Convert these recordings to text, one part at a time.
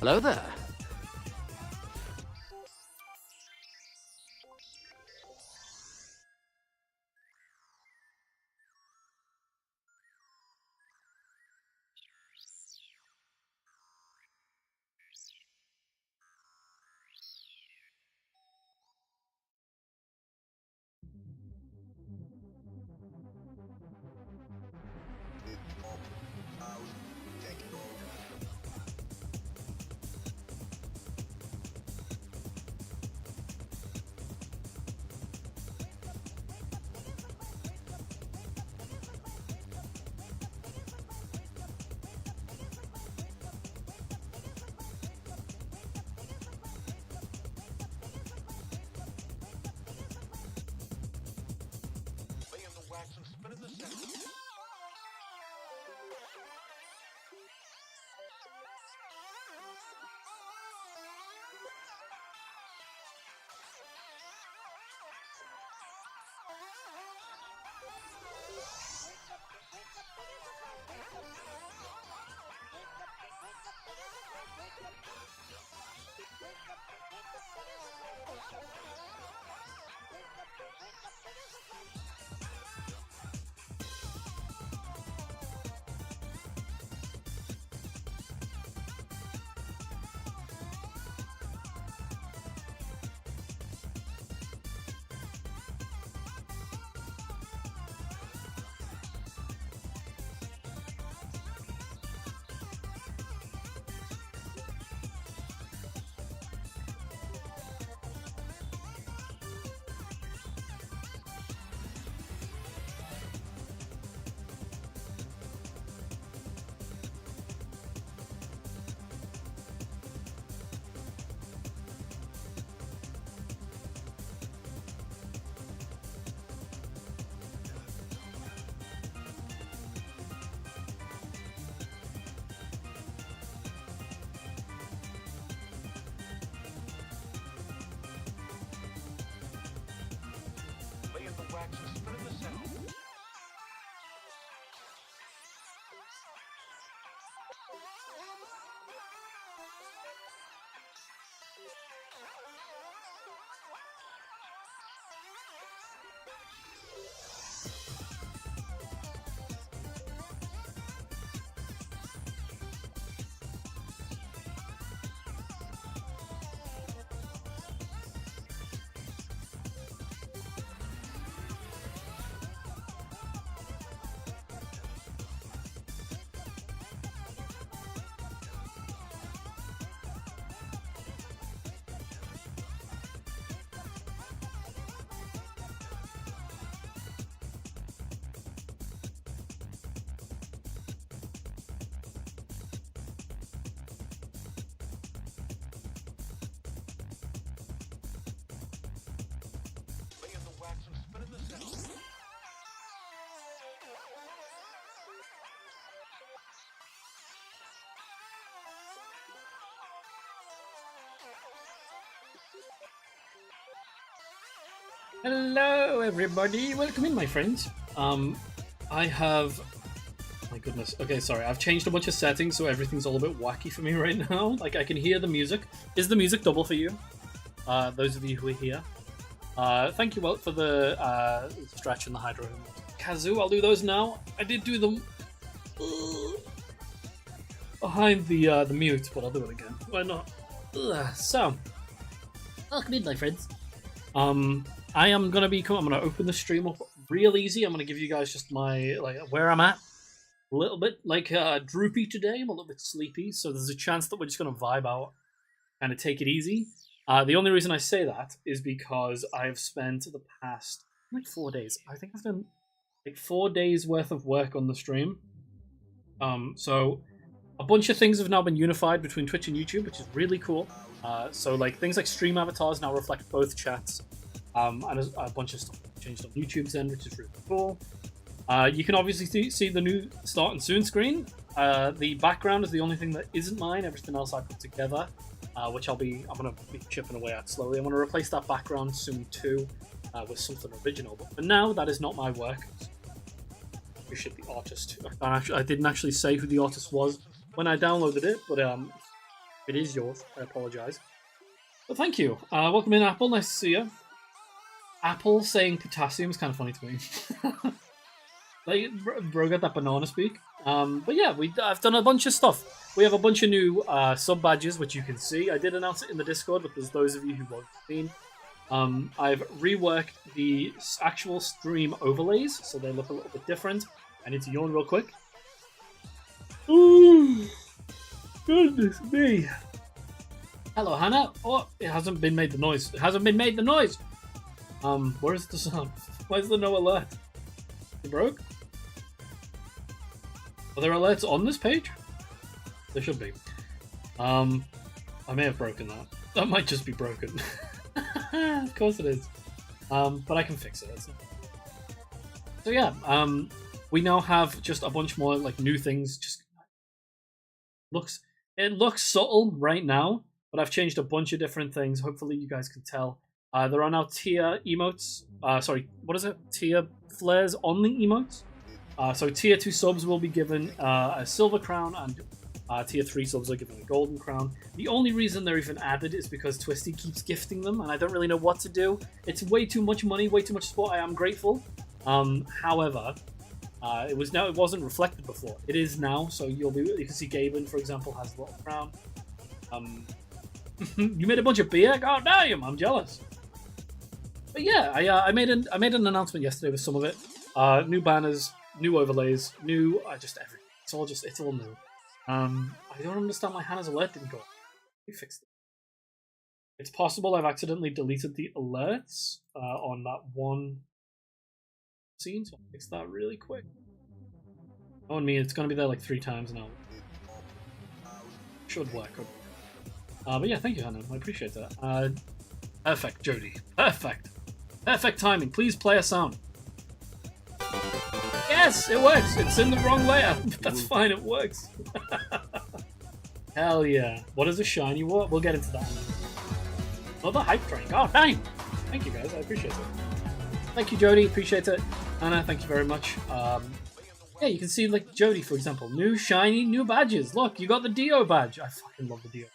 Hello there. Hello, everybody. Welcome in, my friends. I have... My goodness. Okay, sorry. I've changed a bunch of settings, so everything's all a bit wacky for me right now. Like, I can hear the music. Is the music double for you? Those of you who are here. Thank you, Welt, for the stretch and the hydro. Kazoo, I'll do those now. I did do them behind the mute, but I'll do it again. Why not? So, welcome in, my friends. I am gonna I'm gonna open the stream up real easy. I'm gonna give you guys just my where I'm at. A little bit droopy today. I'm a little bit sleepy, so there's a chance that we're just gonna vibe out, kind of take it easy. The only reason I say that is because I've spent the past 4 days. I think I've done 4 days worth of work on the stream. So a bunch of things have now been unified between Twitch and YouTube, which is really cool. So like things like stream avatars now reflect both chats, and a bunch of stuff changed on YouTube's end, which is really cool. You can obviously see the new start and soon screen. The background is the only thing that isn't mine. Everything else I put together, which I'm gonna be chipping away at slowly. I'm gonna replace that background soon too, with something original. But for now, that is not my work. Appreciate the artist. I didn't actually say who the artist was when I downloaded it, but it is yours. I apologize. But thank you. Welcome in, Apple. Nice to see you. Apple saying potassium is kind of funny to me. Like, bro got that banana speak. But yeah, I've done a bunch of stuff. We have a bunch of new sub badges, which you can see. I did announce it in the Discord, but there's those of you who won't have seen. I've reworked the actual stream overlays, so they look a little bit different. I need to yawn real quick. Ooh, goodness me. Hello, Hannah. Oh, it hasn't been made the noise. It hasn't been made the noise. Where's the sound? Where's the no alert? It broke? Are there alerts on this page? There should be. I may have broken that. That might just be broken. Of course it is. But I can fix it. That's not... So yeah, we now have just a bunch more like new things. Just it looks subtle right now, but I've changed a bunch of different things. Hopefully you guys can tell. There are now tier emotes. Sorry, what is it? Tier flares on the emotes. So tier 2 subs will be given a silver crown, and tier 3 subs are given a golden crown. The only reason they're even added is because Twisty keeps gifting them, and I don't really know what to do. It's way too much money, way too much support. I am grateful. However, it wasn't reflected before. It is now, so you can see Gaben, for example, has a little crown. You made a bunch of beer? God damn, I'm jealous. But yeah, I made an announcement yesterday with some of it. New banners, new overlays, new just everything. It's all new. I don't understand why Hannah's alert didn't go. We fixed it. It's possible I've accidentally deleted the alerts on that one scene, so I'll fix that really quick. On me, it's gonna be there like 3 times now. Should work. But yeah, thank you, Hannah. I appreciate that. Perfect, Jody. Perfect. Perfect timing. Please play a sound. Yes, it works. It's in the wrong layer. That's fine. It works. Hell yeah. What is a shiny what? We'll get into that in a minute. Another hype train. Oh, dang. Thank you, guys. I appreciate it. Thank you, Jody. Appreciate it. Anna, thank you very much. Yeah, you can see, like, Jody, for example. New shiny, new badges. Look, you got the Dio badge. I fucking love the Dio.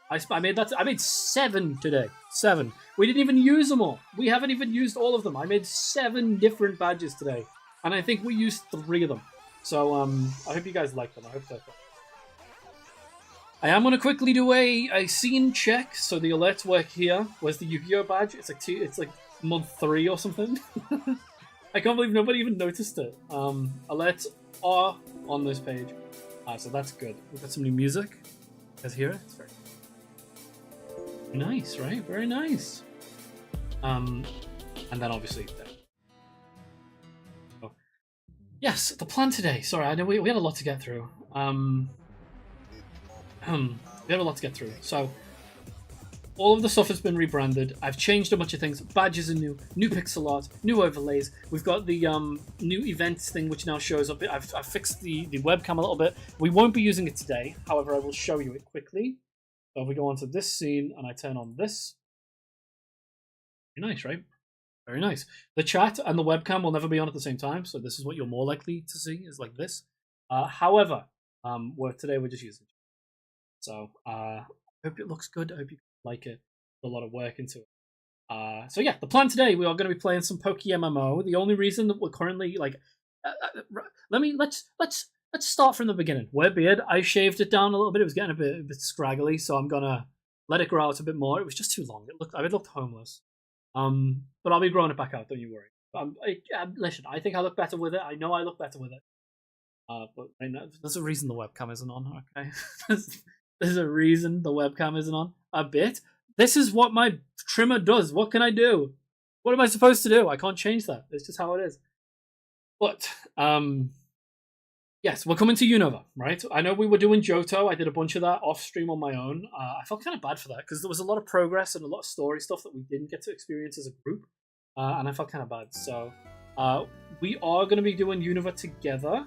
I made 7 today. 7. We didn't even use them all. We haven't even used all of them. I made 7 different badges today. And I think we used 3 of them. So, I hope you guys like them. I hope they're fun. I am going to quickly do a scene check. So the alerts work here. Where's the Yu-Gi-Oh badge? It's like month 3 or something. I can't believe nobody even noticed it. Alerts are on this page. So that's good. We've got some new music. You guys hear it? It's very nice, right? Very nice. And then obviously... Oh. Yes, the plan today. Sorry, I know we had a lot to get through. We had a lot to get through. So, all of the stuff has been rebranded. I've changed a bunch of things. Badges are new pixel art, new overlays. We've got the new events thing, which now shows up. I've fixed the webcam a little bit. We won't be using it today. However, I will show you it quickly. So if we go onto this scene and I turn on this. Very nice, right? Very nice. The chat and the webcam will never be on at the same time. So this is what you're more likely to see, is like this. However, today we're just using it. So I hope it looks good. I hope you like it. Put a lot of work into it. So yeah, the plan today, we are going to be playing some PokéMMO. The only reason that we're currently like, let's start from the beginning. Wear beard. I shaved it down a little bit. It was getting a bit scraggly, so I'm gonna let it grow out a bit more. It was just too long. It looked homeless. But I'll be growing it back out. Don't you worry. Listen, I think I look better with it. I know I look better with it. But I know, there's a reason the webcam isn't on. Okay. There's a reason the webcam isn't on. A bit. This is what my trimmer does. What can I do? What am I supposed to do? I can't change that. It's just how it is. But Yes, we're coming to Unova, right? I know we were doing Johto. I did a bunch of that off stream on my own. I felt kind of bad for that because there was a lot of progress and a lot of story stuff that we didn't get to experience as a group, and I felt kind of bad. So we are going to be doing Unova together.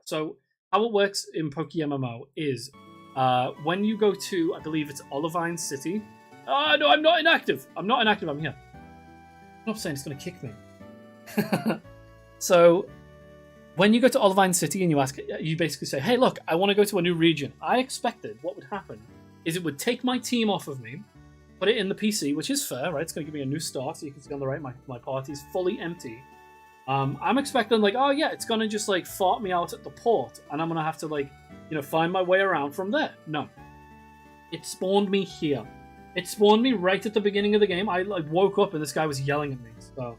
So how it works in PokéMMO is when you go to, I believe it's Olivine City. Oh, no, I'm not inactive. I'm not inactive. I'm here. I'm not saying it's going to kick me. So when you go to Olivine City and you basically say, hey, look, I want to go to a new region. I expected what would happen is it would take my team off of me, put it in the PC, which is fair, right? It's going to give me a new start. So you can see on the right, my party's fully empty. I'm expecting like, oh yeah, it's going to just like fart me out at the port and I'm going to have to like, find my way around from there. No. It spawned me here. It spawned me right at the beginning of the game. I like woke up and this guy was yelling at me. So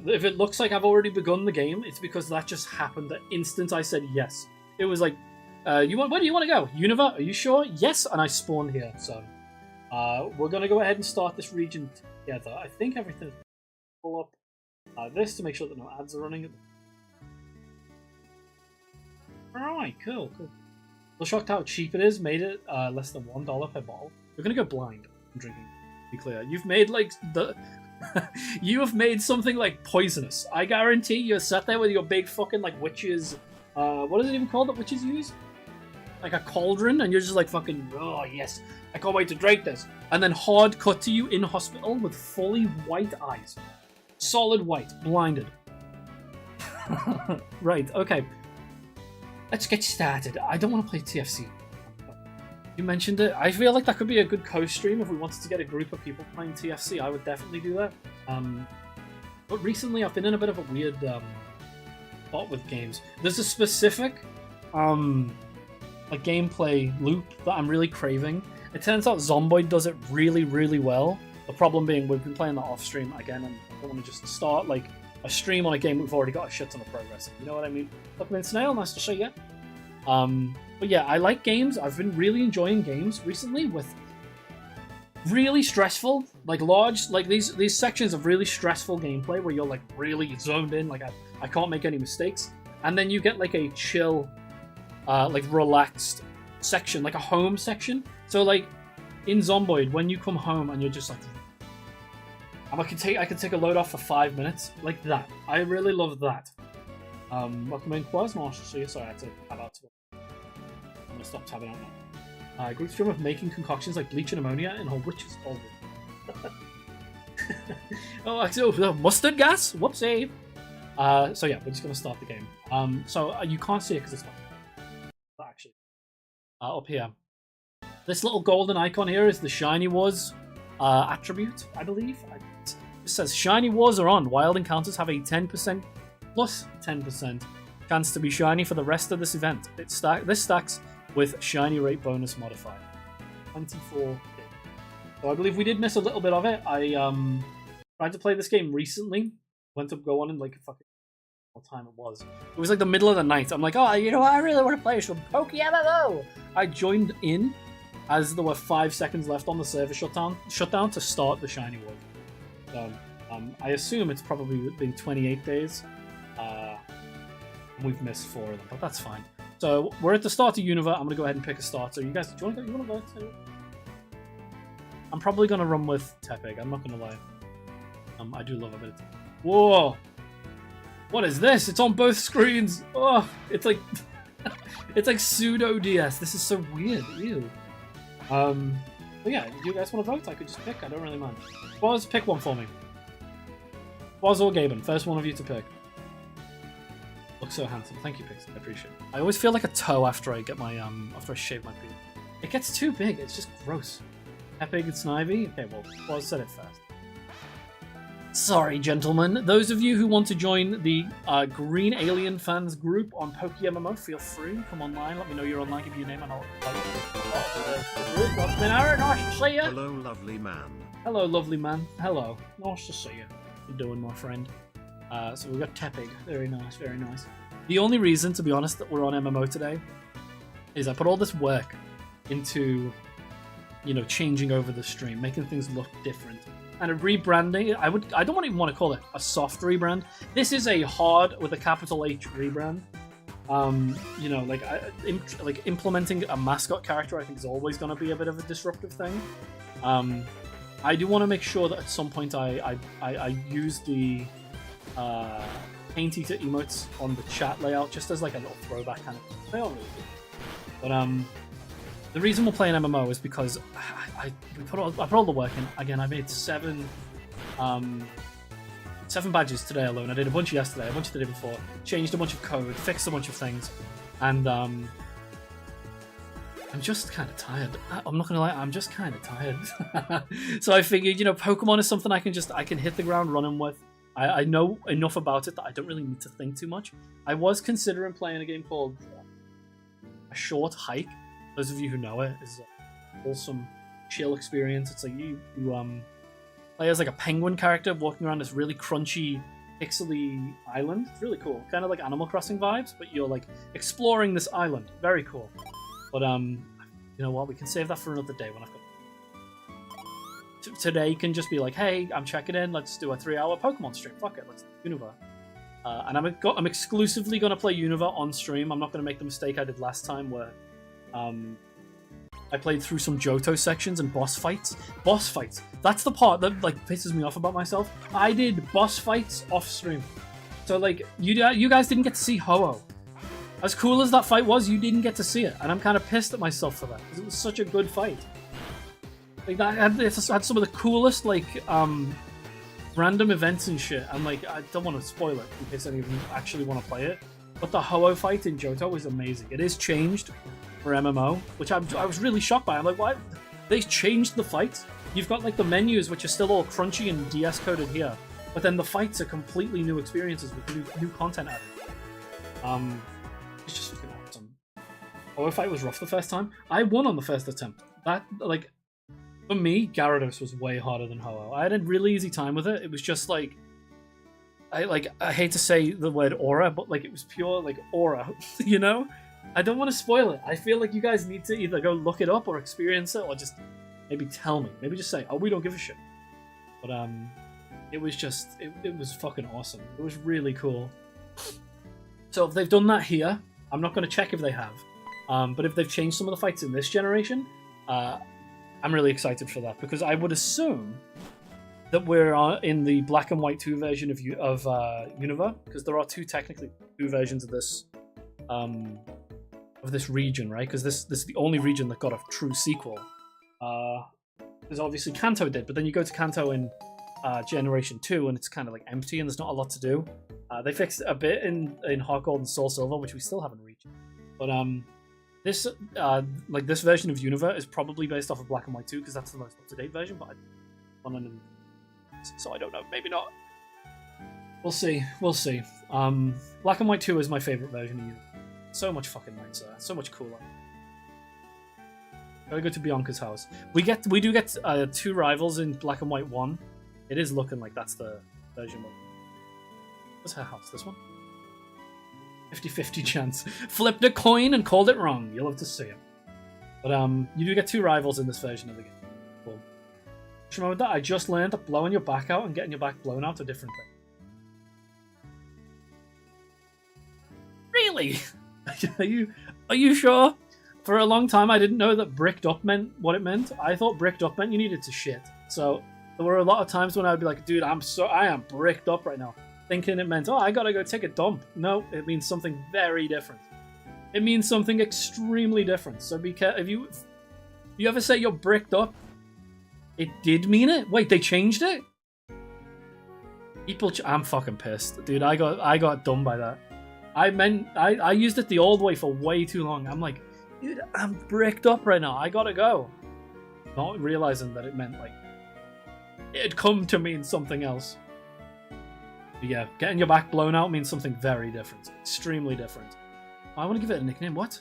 if it looks like I've already begun the game, it's because that just happened the instant I said yes. It was like, where do you want to go? Unova, are you sure? Yes, and I spawned here. So we're going to go ahead and start this region together. I think everything's pull up this to make sure that no ads are running. Alright, cool. Well, shocked how cheap it is. Made it less than $1 per bottle. We're going to go blind. I'm drinking. To be clear. You've made like the... you have made something like poisonous. I guarantee you're sat there with your big fucking like witches. What is it even called that witches use? Like a cauldron, and you're just like fucking. Oh yes, I can't wait to drink this. And then hard cut to you in hospital with fully white eyes, solid white, blinded. Right. Okay. Let's get started. I don't want to play TFC. You mentioned it. I feel like that could be a good co-stream if we wanted to get a group of people playing TFC. I would definitely do that. But recently I've been in a bit of a weird spot with games. There's a specific gameplay loop that I'm really craving. It turns out Zomboid does it really, really well. The problem being we've been playing that off stream again, and I don't want to just start like a stream on a game we've already got a shit ton of progress in. You know what I mean? Welcome in, Snail. Nice to see you. But yeah, I like games. I've been really enjoying games recently with really stressful, like large, like these sections of really stressful gameplay where you're like really zoned in, like I can't make any mistakes. And then you get like a chill, like relaxed section, like a home section. So like in Zomboid, when you come home and you're just like, I can take a load off for 5 minutes, like that. I really love that. Welcome in, Quaz. Nice to see you. Sorry, I had to tab out. I'm gonna stop tabbing out now. Group stream of making concoctions like bleach and ammonia in her witch's cauldron. Oh, mustard gas. Whoopsie. So yeah, we're just gonna start the game. So you can't see it because it's not actually up here. This little golden icon here is the Shiny Wars attribute, I believe. It says Shiny Wars are on. Wild encounters have a 10% plus 10% chance to be shiny for the rest of this event. This stacks with shiny rate bonus modifier. 24. So I believe we did miss a little bit of it. I tried to play this game recently. Went to go on in like fucking what time it was. It was like the middle of the night. I'm like, oh, you know what? I really want to play some PokéMMO. I joined in as there were 5 seconds left on the server shutdown to start the shiny world. So I assume it's probably been 28 days. We've missed 4 of them, but that's fine. So we're at the start of Unova. I'm gonna go ahead and pick a starter. You guys, do you want to go too? I'm probably gonna run with Tepig. I'm not gonna lie. I do love a bit. Whoa! What is this? It's on both screens. Oh, it's like it's like pseudo DS. This is so weird. Ew. But yeah, do you guys want to vote? I could just pick. I don't really mind. Boz, pick one for me. Boz or Gaben, first one of you to pick. Looks so handsome. Thank you, Pixie. I appreciate it. I always feel like a toe after I get my after I shave my beard. It gets too big. It's just gross. Epic and Snivy. Okay, well, Boz said it first. Sorry, gentlemen. Those of you who want to join the Green Alien Fans group on PokéMMO, feel free. Come online. Let me know you're online. Give me your name and I'll group. What's been Aaron? Nice to see you. Hello, lovely man. Hello, lovely man. Hello. Nice to see you. How you doing, my friend? So we've got Tepig. Very nice, very nice. The only reason, to be honest, that we're on MMO today is I put all this work into, changing over the stream, making things look different. And a rebranding, I don't even want to call it a soft rebrand. This is a hard, with a capital H, rebrand. You know, like implementing a mascot character, I think, is always going to be a bit of a disruptive thing. I do want to make sure that at some point I use the Paint Eater emotes on the chat layout just as like a little throwback kind of thing. They are really good. But the reason we're playing MMO is because I put all the work in. Again, I made 7 badges today alone. I did a bunch yesterday, a bunch the day before, changed a bunch of code, fixed a bunch of things, and I'm just kind of tired. I'm not gonna lie, I'm just kind of tired. So I figured, you know, Pokemon is something I can hit the ground running with. I know enough about it that I don't really need to think too much. I was considering playing a game called A Short Hike. Those of you who know it, is a wholesome, chill experience. It's like you play as like a penguin character walking around this really crunchy, pixely island. It's really cool, kind of like Animal Crossing vibes, but you're like exploring this island. Very cool. But you know what? We can save that for another day when I've got. Today can just be like, hey, I'm checking in. Let's do a 3-hour Pokemon stream. Fuck it, let's do Unova. And I'm exclusively going to play Unova on stream. I'm not going to make the mistake I did last time where I played through some Johto sections and boss fights. Boss fights. That's the part that like pisses me off about myself. I did boss fights off stream. So like you guys didn't get to see Ho-Oh. As cool as that fight was, you didn't get to see it, and I'm kind of pissed at myself for that because it was such a good fight. Like that had some of the coolest like random events and shit. And like I don't want to spoil it in case any of you actually want to play it. But the Ho-Oh fight in Johto was amazing. It is changed for MMO, which I was really shocked by. I'm like, what? They changed the fights? You've got like the menus, which are still all crunchy and DS coded here, but then the fights are completely new experiences with new content added. It's just fucking awesome. Ho-Oh fight was rough the first time. I won on the first attempt. That like for me, Gyarados was way harder than Ho-Oh. I had a really easy time with it. It was just like I hate to say the word aura, but like it was pure like aura, you know? I don't want to spoil it. I feel like you guys need to either go look it up or experience it, or just maybe tell me. Maybe just say, oh, we don't give a shit. But it was just it was fucking awesome. It was really cool. So if they've done that here, I'm not going to check if they have. But if they've changed some of the fights in this generation, I'm really excited for that, because I would assume that we're in the Black and White 2 version of Unova, because there are technically two versions of this region, right? Because this is the only region that got a true sequel. Because obviously Kanto did, but then you go to Kanto in Generation 2 and it's kind of like empty and there's not a lot to do. They fixed a bit in Heart Gold and Soul Silver, which we still haven't reached. But this version of Unova is probably based off of Black and White 2, because that's the most up-to-date version, but so I don't know, maybe not. We'll see. Black and White 2 is my favorite version of Unova. So much fucking nicer, so much cooler. Gotta go to Bianca's house. We do get 2 rivals in Black and White 1. It is looking like that's the version. What's her house? This one? 50-50 chance. Flipped a coin and called it wrong. You'll have to see it. But you do get 2 rivals in this version of the game. Cool. Just remember that I just learned that blowing your back out and getting your back blown out are different things. Really? Are you sure? For a long time I didn't know that bricked up meant what it meant. I thought bricked up meant you needed to shit. So there were a lot of times when I would be like, dude, I am bricked up right now, thinking it meant, oh, I gotta go take a dump. No, it means something very different. It means something extremely different. So be careful. If you ever say you're bricked up, it did mean it. Wait, they changed it? I'm fucking pissed, dude. I got done by that. I used it the old way for way too long. I'm like, dude, I'm bricked up right now. I gotta go. Not realizing that it meant like it'd come to mean something else. But yeah, getting your back blown out means something very different. Extremely different. I want to give it a nickname. What?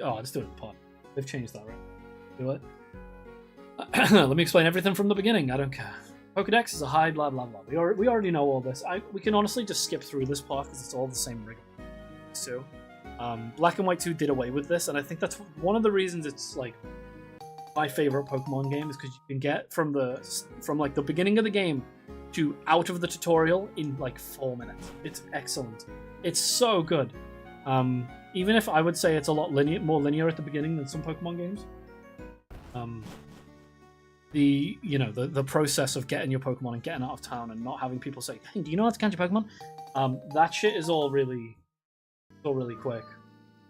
Oh, let's do it in part. They've changed that, right? Do it. Let me explain everything from the beginning. I don't care. Pokedex is a high blah blah blah. We already know all this. We can honestly just skip through this part because it's all the same rigor. So, Black and White 2 did away with this, and I think that's one of the reasons it's like my favorite Pokemon game, is because you can get from like the beginning of the game to out of the tutorial in like 4 minutes. It's excellent. It's so good. Even if I would say it's a lot more linear at the beginning than some Pokemon games. The process of getting your Pokemon and getting out of town and not having people say, "Hey, do you know how to catch your Pokemon?" That shit is all really quick.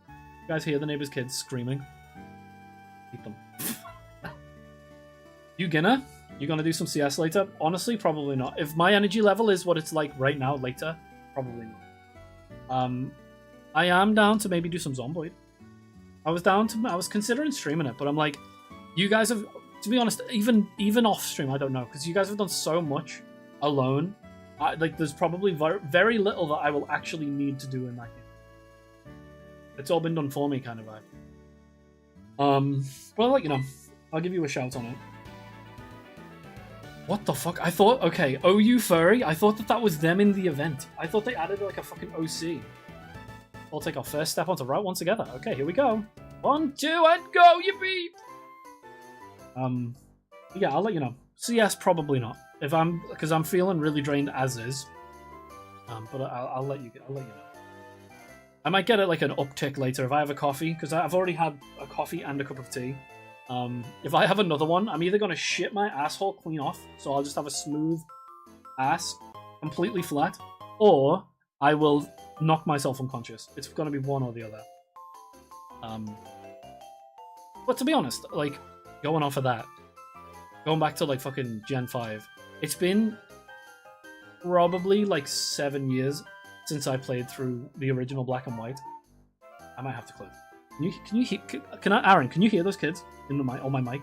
You guys hear the neighbor's kids screaming? Keep them. You gonna do some CS later? Honestly, probably not. If my energy level is what it's like right now, later, probably not. I am down to maybe do some Zomboid. I was considering streaming it, but I'm like, you guys have, to be honest, even off stream, I don't know, because you guys have done so much alone. There's probably very little that I will actually need to do in that game. It's all been done for me, kind of vibe. But I'll let you know. I'll give you a shout on it. What the fuck? I thought, okay, OU Furry, I thought that was them in the event. I thought they added like a fucking OC. We'll take our first step onto Route 1 together. Okay, here we go. 1, 2, and go, yippee! Yeah, I'll let you know. CS, probably not. Because I'm feeling really drained as is. But I'll let you know. I might get it like an uptick later if I have a coffee, because I've already had a coffee and a cup of tea. If I have another one, I'm either going to shit my asshole clean off, so I'll just have a smooth ass, completely flat, or I will knock myself unconscious. It's going to be one or the other. But to be honest, like, going off of that, going back to like fucking Gen 5, it's been probably like 7 years since I played through the original Black and White. I might have to close. Aaron, can you hear those kids on my mic?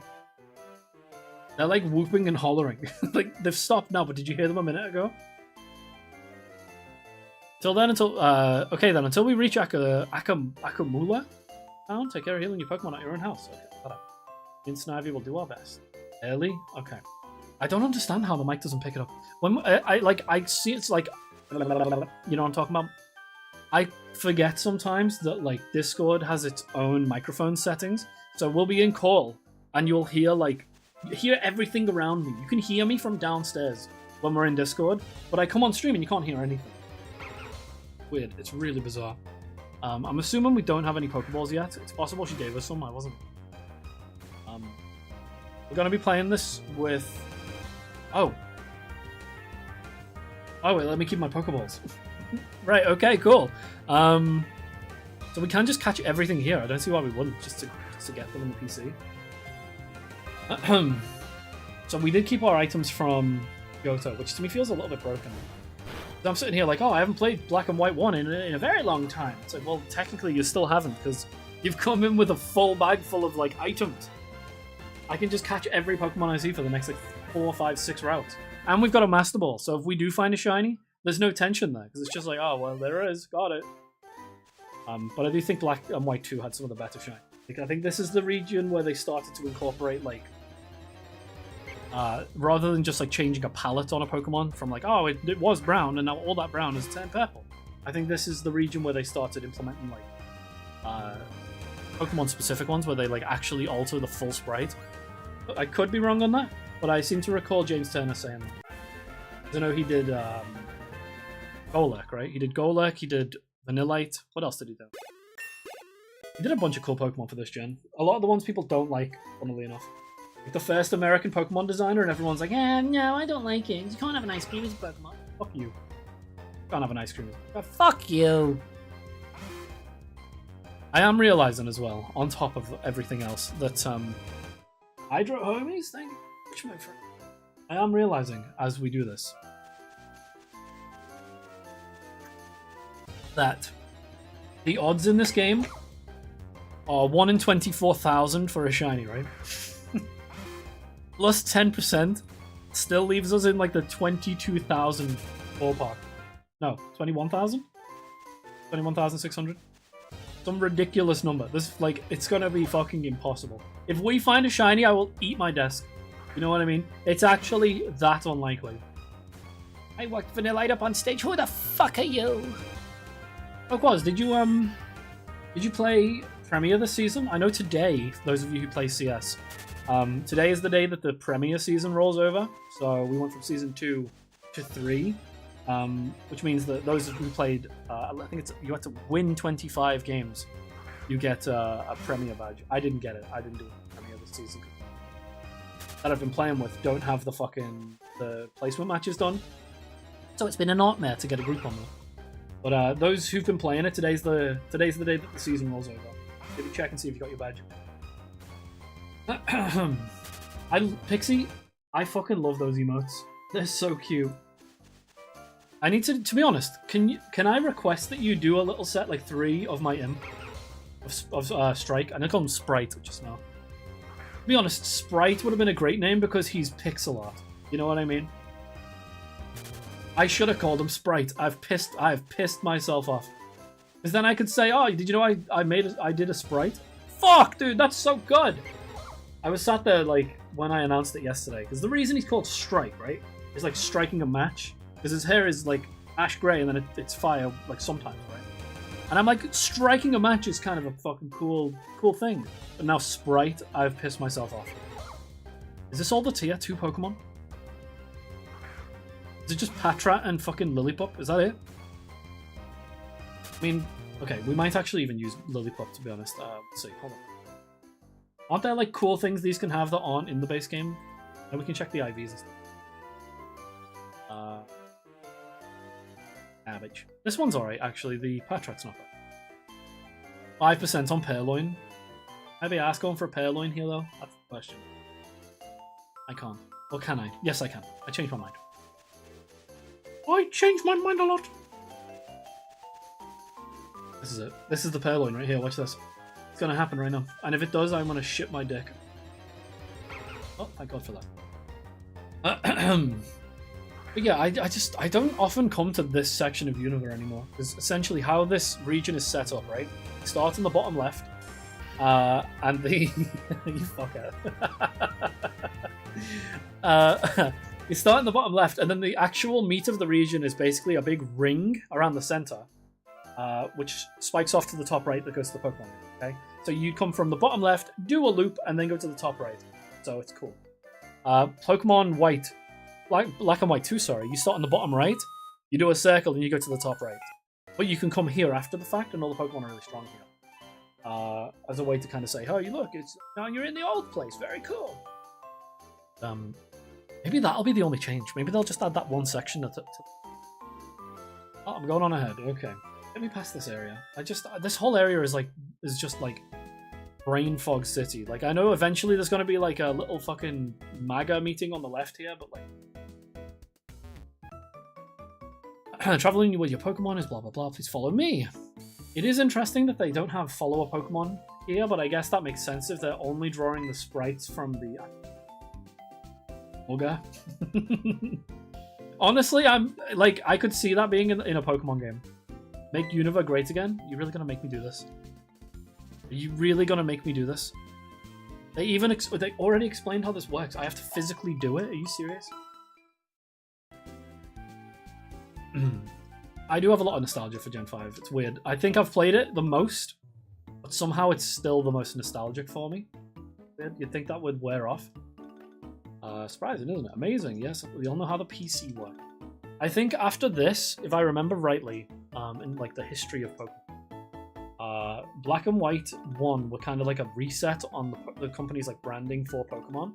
They're like whooping and hollering. Like, they've stopped now, but did you hear them a minute ago? Until we reach Akamula town, take care of healing your Pokemon at your own house. Okay, shut up. Me and Snivy will do our best. Early? Okay. I don't understand how the mic doesn't pick it up. When I see it's like, you know what I'm talking about? I forget sometimes that like Discord has its own microphone settings. So we'll be in call and you'll hear everything around me. You can hear me from downstairs when we're in Discord, but I come on stream and you can't hear anything. Weird. It's really bizarre. I'm assuming we don't have any Pokeballs yet. It's possible she gave us some. I wasn't. We're going to be playing this with... Oh, wait, let me keep my Pokeballs. Right, okay, cool. So we can just catch everything here. I don't see why we wouldn't, just to get them in the PC. So we did keep our items from Johto, which to me feels a little bit broken. I'm sitting here like, oh, I haven't played Black and White 1 in a very long time. It's like, well, technically you still haven't, because you've come in with a full bag full of, like, items. I can just catch every Pokemon I see for the next, like, 4, 5, 6 routes. And we've got a Master Ball, so if we do find a shiny, there's no tension there, because it's just like, oh, well, there it is, got it. But I do think Black and White 2 had some of the better shiny. Like, I think this is the region where they started to incorporate, like, rather than just like changing a palette on a Pokemon from like, oh, it was brown and now all that brown is turned purple. I think this is the region where they started implementing like Pokemon specific ones where they like actually alter the full sprite. I could be wrong on that, but I seem to recall James Turner saying that. I know he did Golurk, right? He did Golurk, he did Vanillite. What else did he do? He did a bunch of cool Pokemon for this gen. A lot of the ones people don't like, funnily enough. Like the first American Pokemon designer, and everyone's like, no, I don't like it. You can't have an ice cream as Pokemon. Fuck you. You can't have an ice cream as Pokemon. Fuck you. I am realizing as well, on top of everything else, that Hydro Homies thing? Which my friend? I am realizing as we do this that the odds in this game are 1 in 24,000 for a shiny, right? Plus 10% still leaves us in like the 22,000 ballpark. No, 21,000? 21,600? Some ridiculous number. This, like, it's gonna be fucking impossible. If we find a shiny, I will eat my desk. You know what I mean? It's actually that unlikely. I worked Vanillite up on stage. Who the fuck are you? Quaz, did you play Premier this season? I know today, those of you who play CS, today is the day that the Premier season rolls over. So we went from season 2 to 3. which means that those who played, I think you had to win 25 games, you get a Premier badge. I didn't get it. I didn't do a Premier this season. That I've been playing with don't have the placement matches done, so it's been a nightmare to get a group on them. But those who've been playing it, today's the day that the season rolls over. Maybe check and see if you got your badge. Pixie, I fucking love those emotes. They're so cute. I need to be honest. Can I request that you do a little set like 3 of my imp of Strike? And I call him Sprite, which is now. To be honest, Sprite would have been a great name because he's pixel art. You know what I mean? I should have called him Sprite. I've pissed myself off. Because then I could say, oh, did you know I did a Sprite? Fuck, dude, that's so good. I was sat there like when I announced it yesterday because the reason he's called Strike, right, is like striking a match because his hair is like ash gray and then it's fire like sometimes, right? And I'm like, striking a match is kind of a fucking cool thing. But now Sprite, I've pissed myself off. Is this all the tier 2 Pokemon? Is it just Patrat and fucking Lillipup? Is that it? I mean, okay, we might actually even use Lillipup to be honest. Let's see, hold on. Aren't there like cool things these can have that aren't in the base game? And we can check the IVs and stuff. Cabbage. This one's alright, actually. The Patrat's not bad. 5% on Purloin. Maybe ask going for a Purloin here, though? That's the question. I can't. Or can I? Yes, I can. I changed my mind. I changed my mind a lot. This is it. This is the Purloin right here. Watch this. It's gonna happen right now. And if it does, I'm gonna shit my dick. Oh, thank God for that. But yeah, I don't often come to this section of Unova anymore. Because essentially how this region is set up, right? You start in the bottom left, and the... you fucker. You start in the bottom left, and then the actual meat of the region is basically a big ring around the center, which spikes off to the top right that goes to the Pokemon. Okay? So you come from the bottom left, do a loop, and then go to the top right. So it's cool. Pokemon White... Black and White 2, sorry. You start on the bottom right, you do a circle, and you go to the top right. But you can come here after the fact, and all the Pokemon are really strong here. As a way to kind of say, oh, you look, now you're in the old place. Very cool. Maybe that'll be the only change. Maybe they'll just add that one section. Oh, I'm going on ahead. Okay. Let me pass this area. This whole area is just like brain fog city. Like, I know eventually there's going to be like a little fucking MAGA meeting on the left here, but like... Traveling with your Pokemon is blah blah blah, please follow me. It is interesting that they don't have follower Pokemon here, but I guess that makes sense if they're only drawing the sprites from the Ogre. Honestly, I could see that being in a Pokemon game. Make Unova great again? You really gonna make me do this? Are you really gonna make me do this? They already explained how this works. I have to physically do it? Are you serious? I do have a lot of nostalgia for Gen 5. It's weird. I think I've played it the most, but somehow it's still the most nostalgic for me. Weird. You'd think that would wear off. Surprising, isn't it? Amazing, yes. We all know how the PC works. I think after this, if I remember rightly, in like the history of Pokemon, Black and White 1 were kind of like a reset on the company's like branding for Pokemon.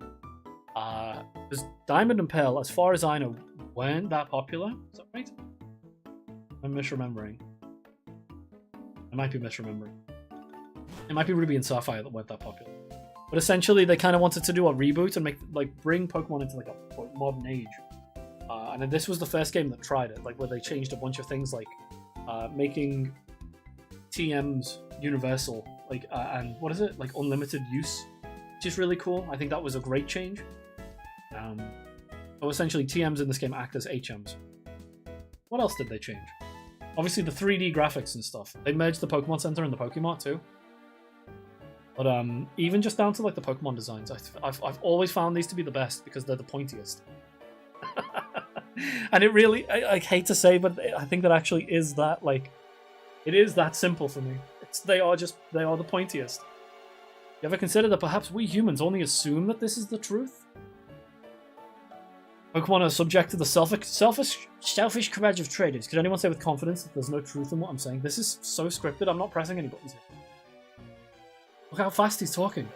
Because Diamond and Pearl, as far as I know, weren't that popular. Is that right? I'm misremembering. I might be misremembering. It might be Ruby and Sapphire that weren't that popular. But essentially, they kind of wanted to do a reboot and bring Pokemon into like a modern age. And then this was the first game that tried it, like where they changed a bunch of things, like making TMs universal, like and what is it, like unlimited use, which is really cool. I think that was a great change. So essentially, TMs in this game act as HMs. What else did they change? Obviously, the 3D graphics and stuff. They merged the Pokemon Center and the Pokemon too. But even just down to like the Pokemon designs, I've always found these to be the best because they're the pointiest. And it really, I hate to say, but I think that actually is that, like, it is that simple for me. They are the pointiest. You ever consider that perhaps we humans only assume that this is the truth? Pokemon are subject to the selfish courage of traders. Could anyone say with confidence that there's no truth in what I'm saying? This is so scripted, I'm not pressing any buttons here. Look how fast he's talking.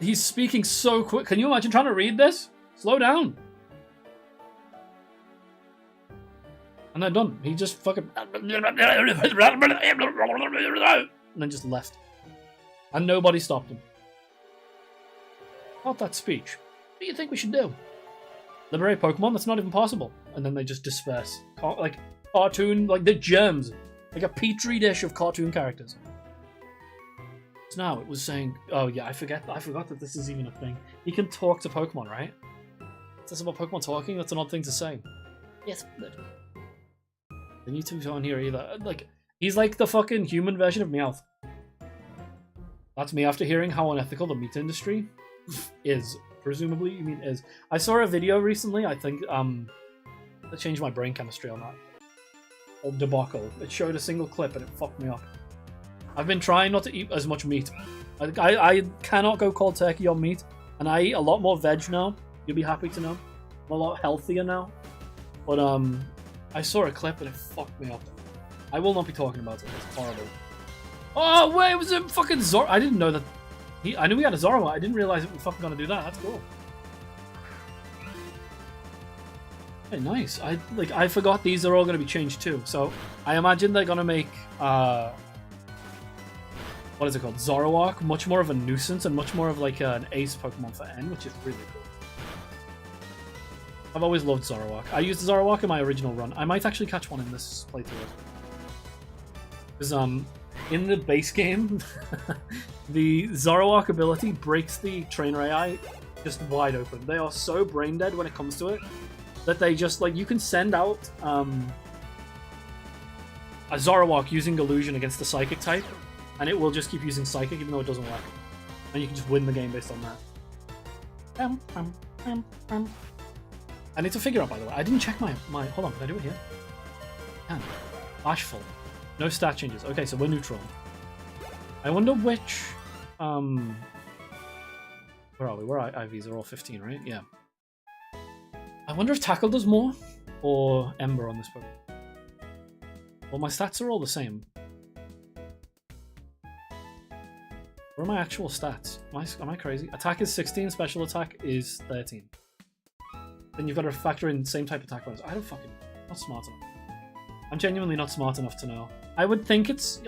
He's speaking so quick. Can you imagine trying to read this? Slow down. And they're done. He just fucking... And then just left. And nobody stopped him. About that speech. What do you think we should do? Liberate Pokemon? That's not even possible. And then they just disperse. Like, cartoon... Like, the germs. Like a petri dish of cartoon characters. So now it was saying... Oh, yeah, I forgot that this is even a thing. He can talk to Pokemon, right? Is this about Pokemon talking? That's an odd thing to say. Yes, good. The YouTube's on here either. Like, he's like the fucking human version of Meowth. That's me after hearing how unethical the meat industry is. Presumably, you mean is. I saw a video recently, I think, that changed my brain chemistry on that. Old debacle. It showed a single clip and it fucked me up. I've been trying not to eat as much meat. I cannot go cold turkey on meat, and I eat a lot more veg now. You'll be happy to know. I'm a lot healthier now. But, I saw a clip and it fucked me up. I will not be talking about it. It's horrible. Oh, wait, it was a fucking Zor... I didn't know that... I knew he had a Zoroark. I didn't realize it was fucking gonna do that. That's cool. Hey, nice. I forgot these are all gonna be changed too. So, I imagine they're gonna make, what is it called? Zoroark much more of a nuisance and much more of like an ace Pokemon for N, which is really cool. I've always loved Zoroark. I used Zoroark in my original run. I might actually catch one in this playthrough. Because, in the base game, the Zoroark ability breaks the trainer AI just wide open. They are so brain dead when it comes to it that they just, like, you can send out a Zoroark using Illusion against the Psychic type, and it will just keep using Psychic even though it doesn't work. And you can just win the game based on that. I need to figure out, by the way. I didn't check my... Hold on, can I do it here? Can. Bashful. No stat changes. Okay, so we're neutral. I wonder which... Where are we? Where are IVs? They're all 15, right? Yeah. I wonder if Tackle does more, or Ember on this Pokemon. Well, my stats are all the same. What are my actual stats? Am I crazy? Attack is 16, special attack is 13. Then you've got to factor in same type attack bonus. I don't fucking... I'm not smart enough. I'm genuinely not smart enough to know. I would think it's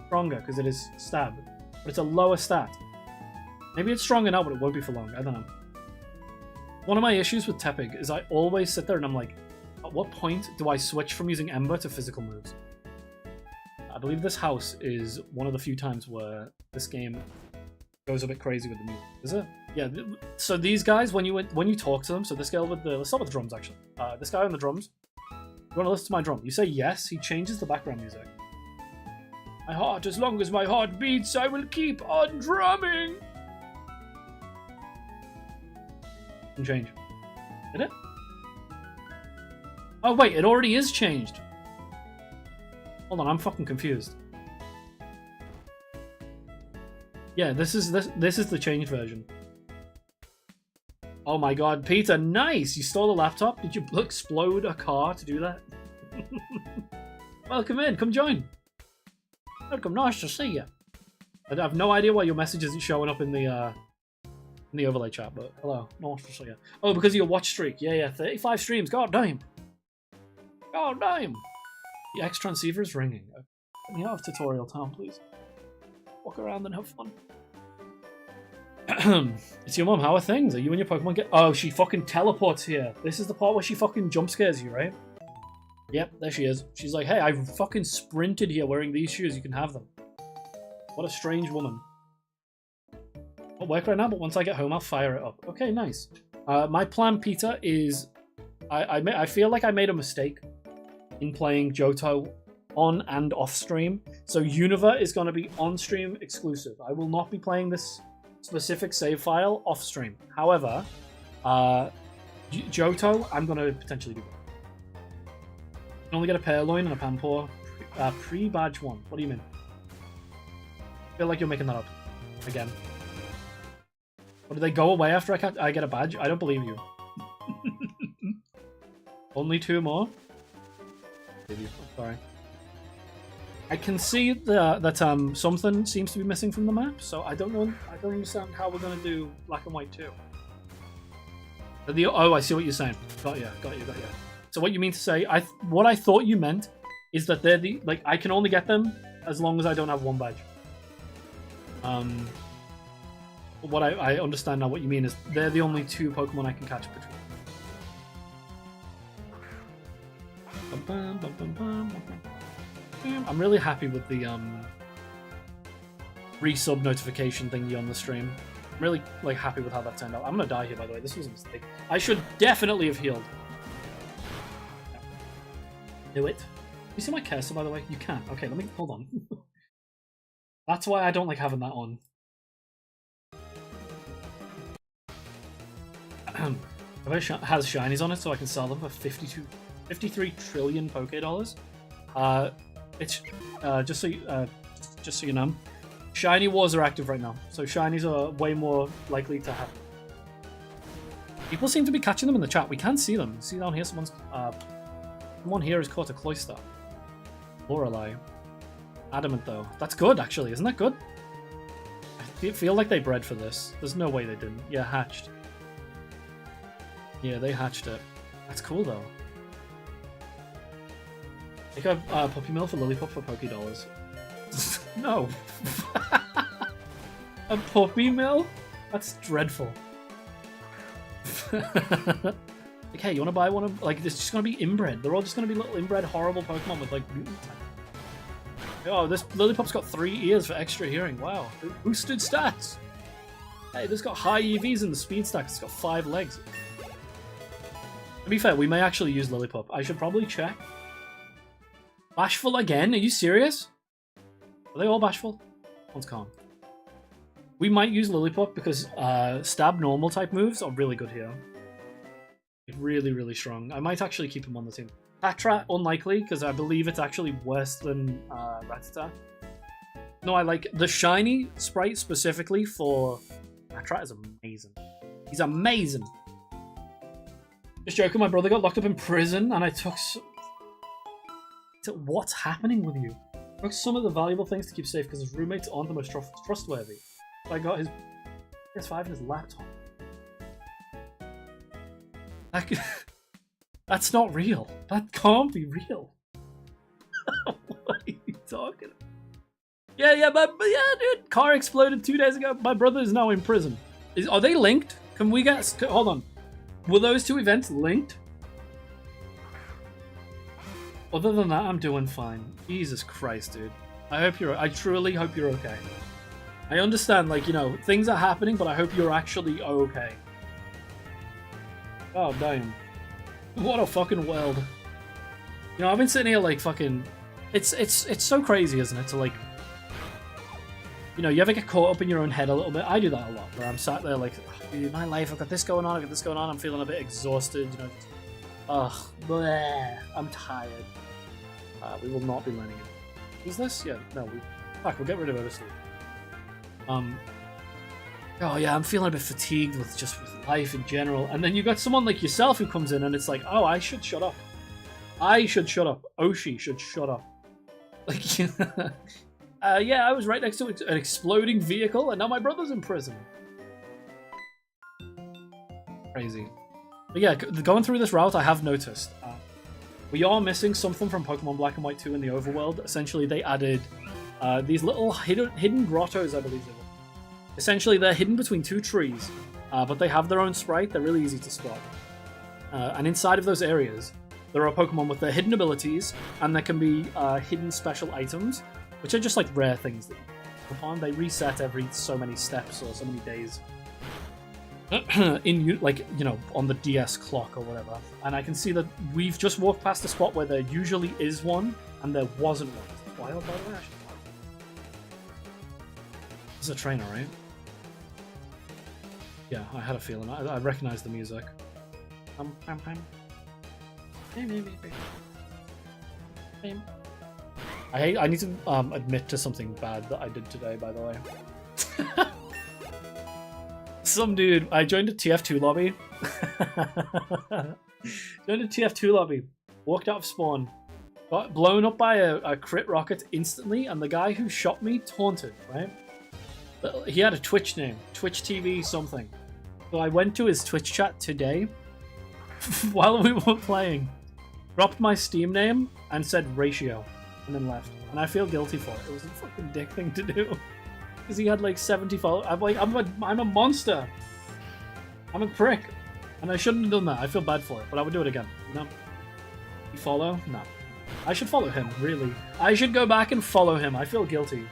stronger because it is stab, but it's a lower stat. Maybe it's stronger now, but it won't be for long. I don't know. One of my issues with Tepig is I always sit there and I'm like, at what point do I switch from using Ember to physical moves? I believe this house is one of the few times where this game goes a bit crazy with the music. Is it? Yeah. So these guys, when you talk to them, so this girl with the... Let's start with the drums, actually. This guy on the drums. You want to listen to my drum? You say yes, he changes the background music. My heart, as long as my heart beats, I will keep on drumming. Can change. Did it? Oh wait, it already is changed. Hold on, I'm fucking confused. Yeah, this is the changed version. Oh my god, Peter, nice! You stole a laptop? Did you explode a car to do that? Welcome in, come join. Welcome, nice to see you. I have no idea why your message isn't showing up in the overlay chat, but hello, nice to see you. Oh, because of your watch streak. Yeah, 35 streams, god damn. God damn. The X transceiver is ringing. Let me have tutorial time, please. Walk around and have fun. It's your mom. How are things? Are you and your Pokemon get... Oh, she fucking teleports here. This is the part where she fucking jump scares you, right? Yep, there she is. She's like, hey, I fucking sprinted here wearing these shoes. You can have them. What a strange woman. Won't work right now, but once I get home, I'll fire it up. Okay, nice. My plan, Peter, is... I feel like I made a mistake in playing Johto on and off stream. So Unova is going to be on stream exclusive. I will not be playing this specific save file off stream. However, Johto, I'm going to potentially do that. You can only get a Purloin and a Pampor pre-badge 1. What do you mean? I feel like you're making that up again. Or do they go away after I get a badge? I don't believe you. Only 2 more? I'm sorry. I can see that something seems to be missing from the map, so I don't know. I don't understand how we're gonna do Black and White 2. Oh, I see what you're saying. Got you. So what you mean to say? What I thought you meant is that they're the I can only get them as long as I don't have 1 badge. What I understand now what you mean is they're the only 2 Pokemon I can catch between. I'm really happy with the resub notification thingy on the stream. I'm really happy with how that turned out. I'm gonna die here, by the way. This was a mistake. I should definitely have healed. Do it. You see my cursor, by the way? You can. Okay, let me hold on. That's why I don't like having that on. It has shinies on it, so I can sell them for 53 trillion Poké Dollars. It's just so you know, shiny wars are active right now, so shinies are way more likely to happen. People seem to be catching them in the chat. We can see them. See down here, someone here has caught a Cloyster. Lorelei. Adamant though. That's good, actually. Isn't that good? I feel like they bred for this. There's no way they didn't. Yeah, hatched. Yeah, they hatched it. That's cool though. Take a puppy mill for Lillipup for Poké Dollars. No. A puppy mill? That's dreadful. Okay, you want to buy one of it's just gonna be inbred. They're all just gonna be little inbred horrible Pokemon with mutant type. Oh, this Lillipup's got 3 ears for extra hearing. Wow, boosted stats. Hey, this got high EVs in the speed stack. It's got 5 legs. To be fair, we may actually use Lillipup. I should probably check. Bashful again? Are you serious? Are they all bashful? One's calm. We might use Lillipup because stab normal type moves are really good here. Really, really strong. I might actually keep him on the team. Patra, unlikely, because I believe it's actually worse than Rattata. No, I like the shiny sprite specifically for Patra is amazing. He's amazing. Just joking, my brother got locked up in prison and I took... What's happening with you? I took some of the valuable things to keep safe because his roommates aren't the most trustworthy. So I got his PS5 and his laptop. That's not real. That can't be real. What are you talking about? Yeah, dude. Car exploded 2 days ago. My brother is now in prison. Are they linked? Can we get... Hold on. Were those 2 events linked? Other than that, I'm doing fine. Jesus Christ, dude. I truly hope you're okay. I understand, things are happening, but I hope you're actually okay. Oh, damn. What a fucking world. I've been sitting here fucking... It's so crazy, isn't it? To you ever get caught up in your own head a little bit? I do that a lot, where I'm sat there oh, dude, my life, I've got this going on, I'm feeling a bit exhausted, ugh, bleh, I'm tired. We will not be learning it. Who's this? Yeah, no, fuck, we'll get rid of Oversleep. Oh yeah, I'm feeling a bit fatigued with life in general, and then you got someone like yourself who comes in and it's oh, I should shut up. I should shut up. Oshi should shut up. Yeah, I was right next to an exploding vehicle, and now my brother's in prison. Crazy. But yeah, going through this route, I have noticed we are missing something from Pokemon Black and White 2 in the overworld. Essentially, they added these little hidden grottos, I believe they were. Essentially, they're hidden between 2 trees, but they have their own sprite. They're really easy to spot. And inside of those areas, there are Pokemon with their hidden abilities, and there can be hidden special items, which are just rare things that you come upon. They reset every so many steps or so many days. On the DS clock or whatever. And I can see that we've just walked past a spot where there usually is one, and there wasn't one. It's wild, by the way. This is a trainer, right? Yeah, I had a feeling. I recognized the music. I need to admit to something bad that I did today, by the way. Some dude, I joined a TF2 lobby. Joined a TF2 lobby. Walked out of spawn. Got blown up by a crit rocket instantly, and the guy who shot me taunted, right? He had a Twitch name. Twitch TV something. So I went to his Twitch chat today while we were playing. Dropped my Steam name and said ratio. And then left. And I feel guilty for it. It was a fucking dick thing to do. Because he had like 70 followers. I'm a monster. I'm a prick. And I shouldn't have done that. I feel bad for it. But I would do it again. No. You follow? No. I should follow him, really. I should go back and follow him. I feel guilty.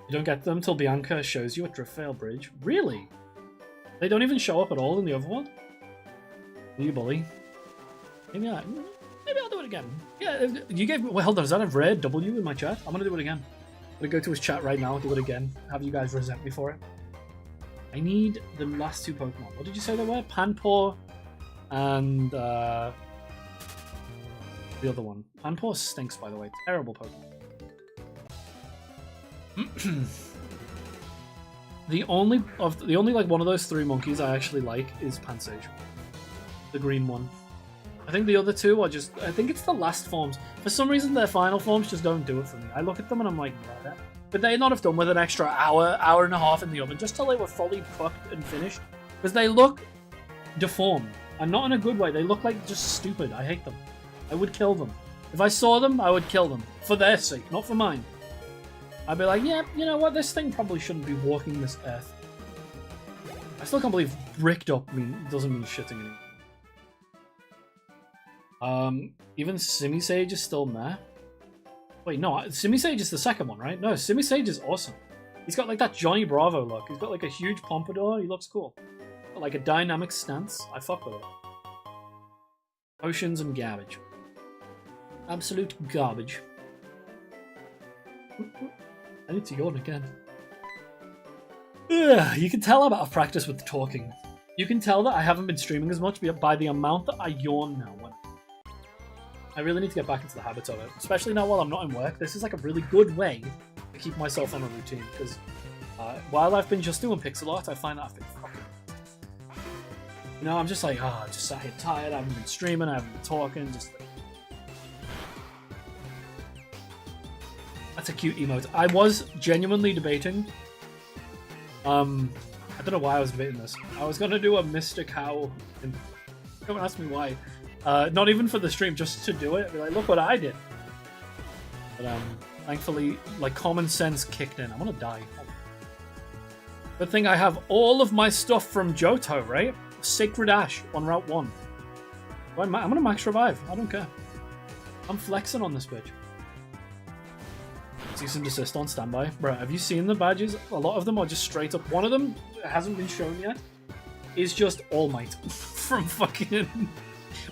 You don't get them till Bianca shows you at Driftveil Bridge. Really? They don't even show up at all in the overworld? You bully. Maybe I'll do it again. Yeah, you gave me... Well, hold on, is that a rare W in my chat? I'm gonna do it again. I'm gonna go to his chat right now, do it again. Have you guys resent me for it. I need the last two Pokemon. What did you say they were? Panpour and the other one. Panpour stinks, by the way. Terrible Pokemon. the only like one of those three monkeys I actually like is Pansage. The green one. I think the other two are just... I think it's the last forms. For some reason, their final forms just don't do it for me. I look at them and I'm like, yeah. But they not have done with an extra hour and a half in the oven, just till they were fully cooked and finished. Because they look deformed. And not in a good way. They look like just stupid. I hate them. I would kill them. If I saw them, I would kill them. For their sake, not for mine. I'd be like, yeah, you know what? This thing probably shouldn't be walking this earth. I still can't believe bricked up doesn't mean shitting anymore. Even Simisage is still there. Wait, no, Simisage is the second one, right? No, Simisage is awesome. He's got like that Johnny Bravo look. He's got like a huge pompadour. He looks cool. Got, like a dynamic stance. I fuck with it. Potions and garbage. Absolute garbage. I need to yawn again. Ugh, you can tell I'm out of practice with the talking. You can tell that I haven't been streaming as much by the amount that I yawn now. I really need to get back into the habit of it, especially now while I'm not in work. This is like a really good way to keep myself on a routine, because while I've been just doing pixel art, I find that I've been fucking... You know, I'm just like, I just sat here tired, I haven't been streaming, I haven't been talking, just... That's a cute emote. I was genuinely debating... I don't know why I was debating this. I was gonna do a Mr. Cow... And don't ask me why. Not even for the stream, just to do it. I'd be like, look what I did. But thankfully, like, common sense kicked in. I'm gonna die. Good thing I have all of my stuff from Johto, right? Sacred Ash on Route 1. I'm gonna max revive. I don't care. I'm flexing on this bitch. Cease and desist on standby. Bro, have you seen the badges? A lot of them are just straight up. One of them hasn't been shown yet. Is just All Might from fucking...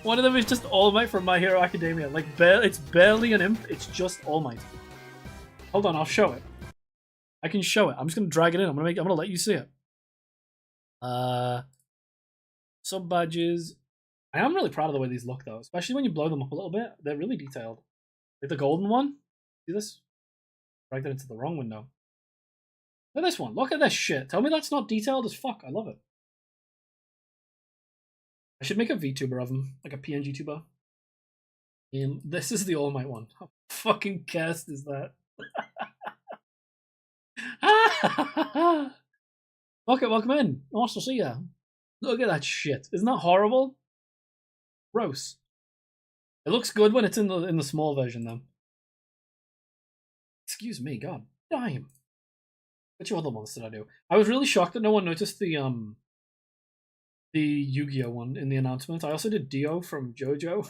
One of them is just All Might from My Hero Academia. Like, it's barely an imp, it's just All Might. Hold on, I'll show it. I can show it. I'm just gonna drag it in. I'm gonna let you see it. Sub badges. I am really proud of the way these look, though, especially when you blow them up a little bit. They're really detailed. Like the golden one. See this? Dragged it into the wrong window. Look at this one. Look at this shit. Tell me that's not detailed as fuck. I love it. I should make a VTuber of him, like a PNG tuber. This is the All Might one. How fucking cursed is that? Okay, welcome in. Nice to see ya. Look at that shit. Isn't that horrible? Gross. It looks good when it's in the small version, though. Excuse me, god damn. Which other ones did I do? I was really shocked that no one noticed the Yu-Gi-Oh one in the announcement. I also did Dio from JoJo.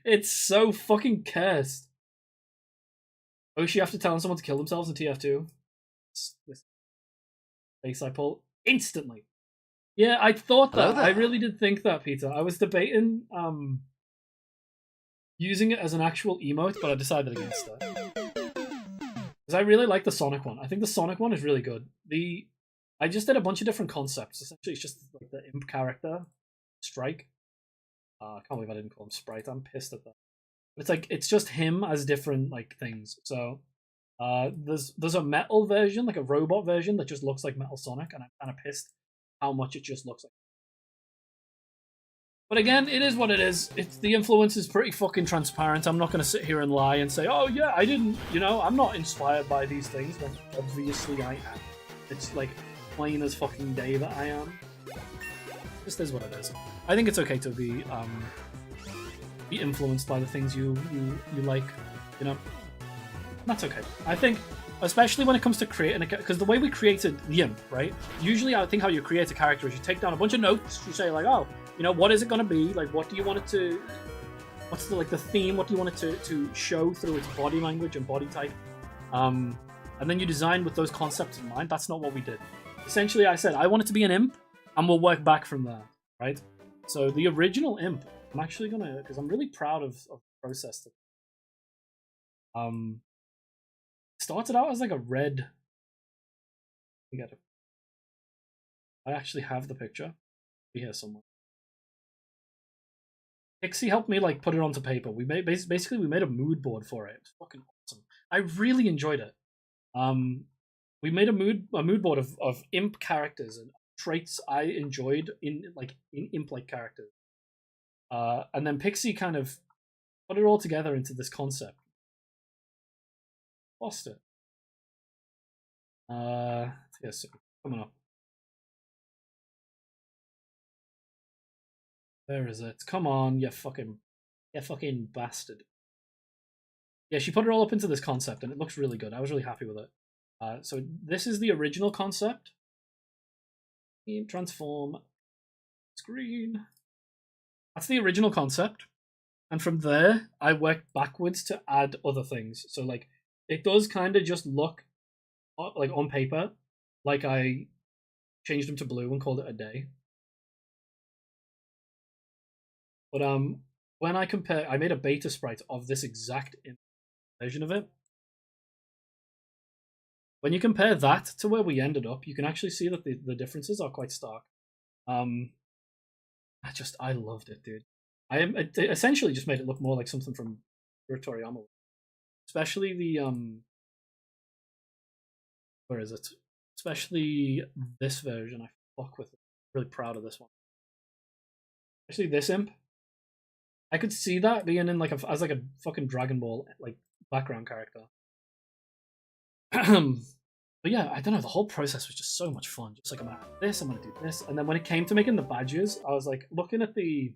It's so fucking cursed. Oshi after telling someone to kill themselves in TF2. This face I pull instantly. Yeah, I thought that. I really did think that, Peter. I was debating using it as an actual emote, but I decided against it. Because I really like the Sonic one. I think the Sonic one is really good. I just did a bunch of different concepts. Essentially, it's just like the imp character, Strike. I can't believe I didn't call him Sprite. I'm pissed at that. But it's like, it's just him as different like things. So There's a metal version, like a robot version, that just looks like Metal Sonic, and I'm kind of pissed how much it just looks like. But again, it is what it is. It's the influence is pretty fucking transparent. I'm not going to sit here and lie and say, oh yeah, I didn't, I'm not inspired by these things, when obviously I am. It's like plain as fucking day that I am. Just is what it is. I think it's okay to be influenced by the things you like, That's okay. I think, especially when it comes to creating because the way we created the imp, right? Usually I think how you create a character is you take down a bunch of notes, you say like, oh, what is it going to be? Like, what do you want it to... What's the theme? What do you want it to show through its body language and body type? And then you design with those concepts in mind. That's not what we did. Essentially, I said, I want it to be an imp, and we'll work back from there, right? So the original imp, I'm actually going to... Because I'm really proud of the process. Started out as like a red... I actually have the picture. Here somewhere. Pixie helped me like put it onto paper. We made basically we made a mood board for it. It was fucking awesome. I really enjoyed it. We made a mood board of imp characters and traits I enjoyed in imp-like characters. And then Pixie kind of put it all together into this concept. Lost it. Yes, coming up. Where is it? Come on, you fucking bastard. Yeah, she put it all up into this concept, and it looks really good. I was really happy with it. So this is the original concept. Transform screen. That's the original concept. And from there, I worked backwards to add other things. So, like, it does kind of just look, like, on paper, like I changed them to blue and called it a day. But when I compare, I made a beta sprite of this exact version of it. When you compare that to where we ended up, you can actually see that the differences are quite stark. I loved it, dude. It essentially just made it look more like something from Toriyama. Especially the where is it? Especially this version. I fuck with it. I'm really proud of this one. Especially this imp. I could see that being in as a fucking Dragon Ball like background character. But yeah, I don't know. The whole process was just so much fun. Just like, I'm gonna add this, I'm gonna do this, and then when it came to making the badges, I was like looking at the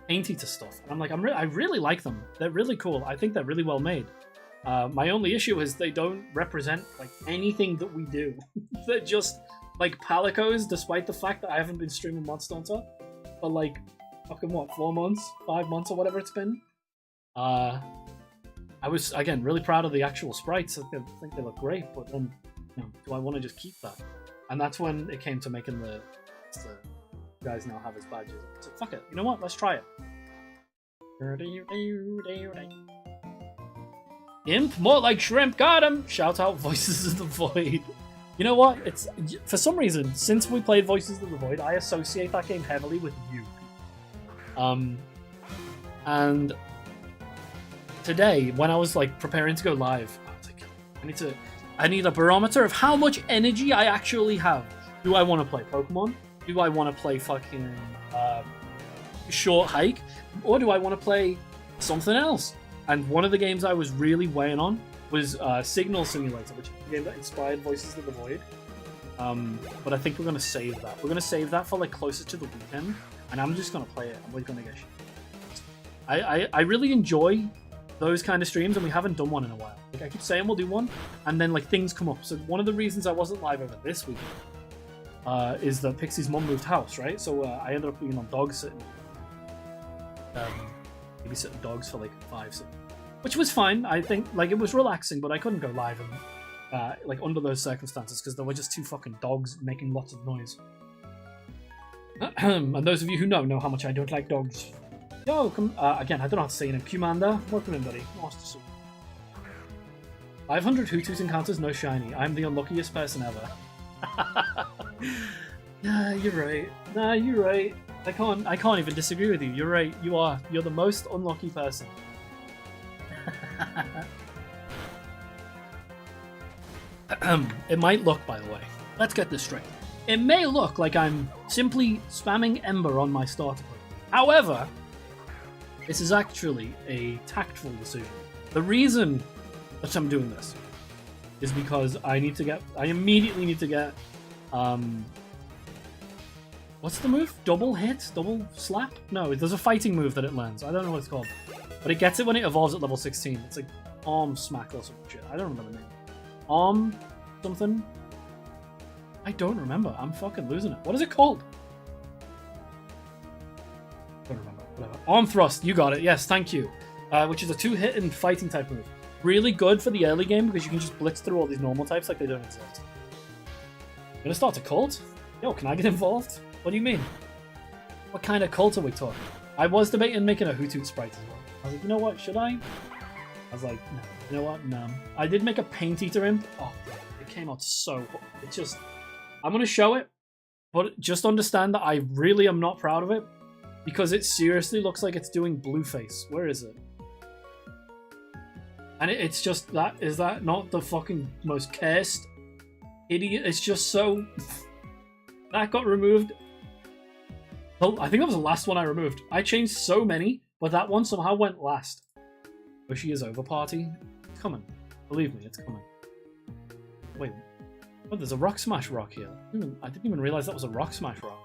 Paint Eater stuff, and I'm like, I really like them. They're really cool. I think they're really well made. My only issue is they don't represent like anything that we do. They're just like palicos, despite the fact that I haven't been streaming Monster Hunter for like fucking what, 4 months, 5 months, or whatever it's been. I was again really proud of the actual sprites. I think they look great, but then do I want to just keep that? And that's when it came to making the guys now have his badges. So fuck it, you know what? Let's try it. Imp, more like shrimp, got him! Shout out Voices of the Void. You know what? It's for some reason, since we played Voices of the Void, I associate that game heavily with you. And today, when I was like preparing to go live, I was like, I need a barometer of how much energy I actually have. Do I want to play Pokemon? Do I want to play fucking Short Hike? Or do I want to play something else? And one of the games I was really weighing on was Signal Simulator, which is a game that inspired Voices of the Void. But I think we're going to save that. We're going to save that for like closer to the weekend, and I'm just going to play it, and we're going to get shit. I really enjoy those kind of streams, and we haven't done one in a while. Like, I keep saying we'll do one, and then like things come up. So one of the reasons I wasn't live over this weekend is that Pixie's mum moved house, right? So I ended up being on dog sitting. Babysitting dogs for like 5 6, which was fine. I think like it was relaxing, but I couldn't go live and like under those circumstances because there were just 2 fucking dogs making lots of noise. And those of you who know how much I don't like dogs. Yo, come again. I don't know how to say your name. Commander, welcome in, buddy. Nice to see you. 500 Hutus encounters, no shiny. I'm the unluckiest person ever. Yeah, you're right. Nah, you're right. I can't even disagree with you. You're right. You're the most unlucky person. It might look, by the way, let's get this straight. It may look like I'm simply spamming Ember on my starter. However, this is actually a tactful decision. The reason that I'm doing this is because I immediately need to get, what's the move? Double hit? Double slap? No, there's a fighting move that it learns. I don't know what it's called. But it gets it when it evolves at level 16. It's like arm smack or some shit. I don't remember the name. Arm something? I don't remember. I'm fucking losing it. What is it called? I don't remember. Whatever. Arm thrust. You got it. Yes, thank you. Which is a 2-hit and fighting type move. Really good for the early game because you can just blitz through all these normal types like they don't exist. I'm gonna start a cult? Yo, can I get involved? What do you mean? What kind of cult are we talking? I was debating making a Hoothoot sprite as well. I was like, you know what, should I? I was like, no. You know what, no. I did make a Paint Eater imp. Oh, it came out so... It just... I'm gonna show it, but just understand that I really am not proud of it because it seriously looks like it's doing Blueface. Where is it? And it's just that, is that not the fucking most cursed idiot? It's just so... That got removed. Oh, I think that was the last one I removed. I changed so many, but that one somehow went last. Bushy is over party. It's coming. Believe me, it's coming. Wait. Oh, there's a Rock Smash rock here. I didn't even realize that was a Rock Smash rock.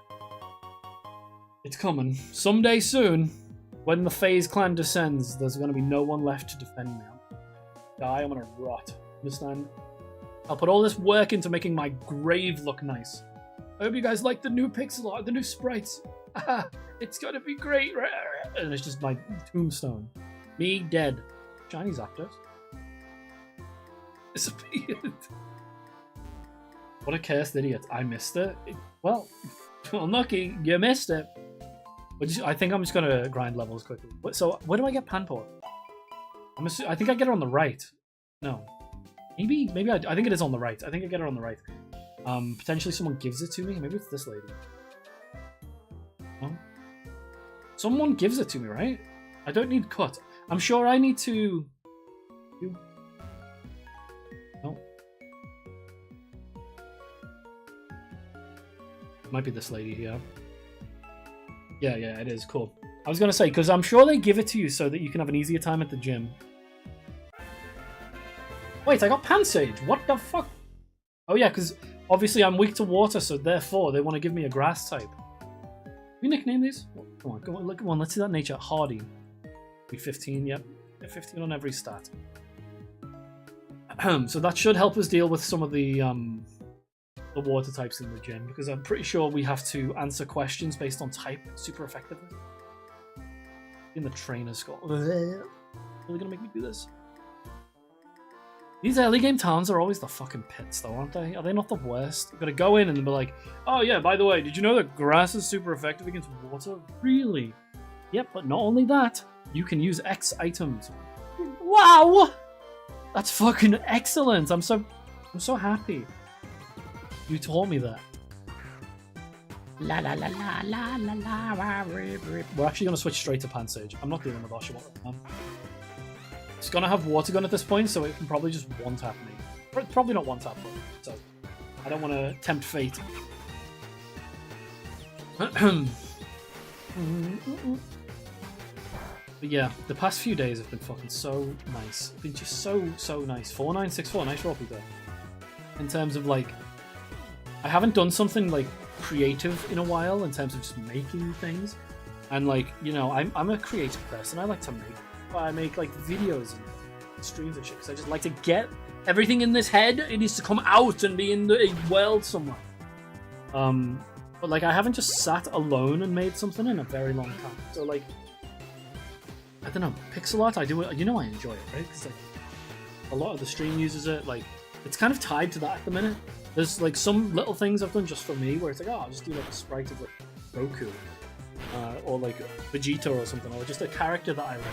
It's coming. Someday soon, when the FaZe clan descends, there's going to be no one left to defend me. I'm gonna rot. Understand? I'll put all this work into making my grave look nice. I hope you guys like the new pixel art, the new sprites. It's gonna be great. And it's just my tombstone. Me dead. Chinese actors. Disappeared. What a cursed idiot. I missed it. Well, unlucky. You missed it. But I think I'm just gonna grind levels quickly. So, where do I get Panpour? I think I get her on the right. No. Maybe I think it is on the right. I think I get her on the right. Potentially someone gives it to me. Maybe it's this lady. No? Someone gives it to me, right? I don't need cut. I'm sure I need to... No. Might be this lady here. Yeah, it is. Cool. I was going to say, because I'm sure they give it to you so that you can have an easier time at the gym. Wait, I got Pansage. What the fuck? Oh yeah, because obviously I'm weak to water, so therefore they want to give me a grass type. We nickname these? Come on, look, come on, let's see that nature. Hardy. Be 15, yep. 15 on every stat. So that should help us deal with some of the water types in the gym, because I'm pretty sure we have to answer questions based on type super effectively. In the trainer score. Really gonna make me do this? These early game towns are always the fucking pits though, aren't they? Are they not the worst? You're gonna go in and be like, oh yeah, by the way, did you know that grass is super effective against water? Really? Yep, but not only that, you can use X items. Wow! That's fucking excellent. I'm so happy. You taught me that. La la la la la la la. We're actually gonna switch straight to Pansage. I'm not dealing with Oshawott right now. It's gonna have Water Gun at this point, so it can probably just one-tap me. Probably not one-tap, so I don't want to tempt fate. But yeah, the past few days have been fucking so nice. Been just so nice. 4964, nice roll there. In terms of like, I haven't done something like creative in a while in terms of just making things, and like, you know, I'm a creative person. I like to make. I make like videos and streams and shit because I just like to get everything in this head. It needs to come out and be in the world somewhere. But like I haven't just sat alone and made something in a very long time. So like, I don't know, pixel art. I do it. You know, I enjoy it, right? Because like a lot of the stream uses it. Like it's kind of tied to that at the minute. There's like some little things I've done just for me where it's like, oh, I'll just do like a sprite of like Goku, or like Vegeta or something, or just a character that I like.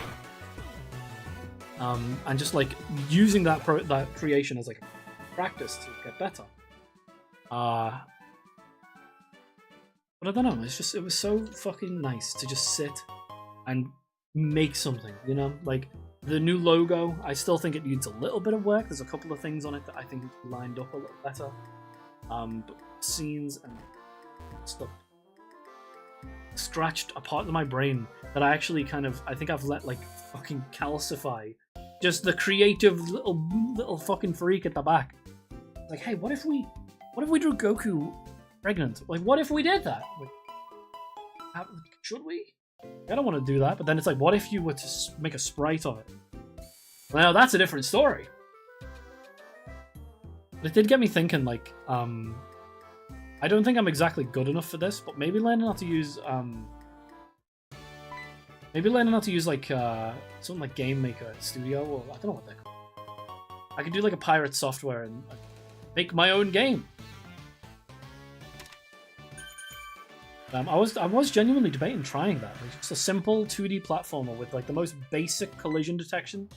And just like using that creation as like practice to get better. But I don't know. It was so fucking nice to just sit and make something. You know, like The new logo, I still think it needs a little bit of work. There's a couple of things on it that I think lined up a little better. But scenes and stuff scratched a part of my brain that I actually I think I've let like fucking calcify. Just the creative little fucking freak at the back. Like, hey, what if we drew Goku pregnant? Like, what if we did that? Like, should we? I don't want to do that, but then it's like, what if you were to make a sprite of it? Well, that's a different story. But it did get me thinking, like, I don't think I'm exactly good enough for this, but maybe learning how to use, like, something like Game Maker Studio, or I don't know what they're called. I could do, like, a pirate software and make my own game. I was genuinely debating trying that. Like, just a simple 2D platformer with, like, the most basic collision detection.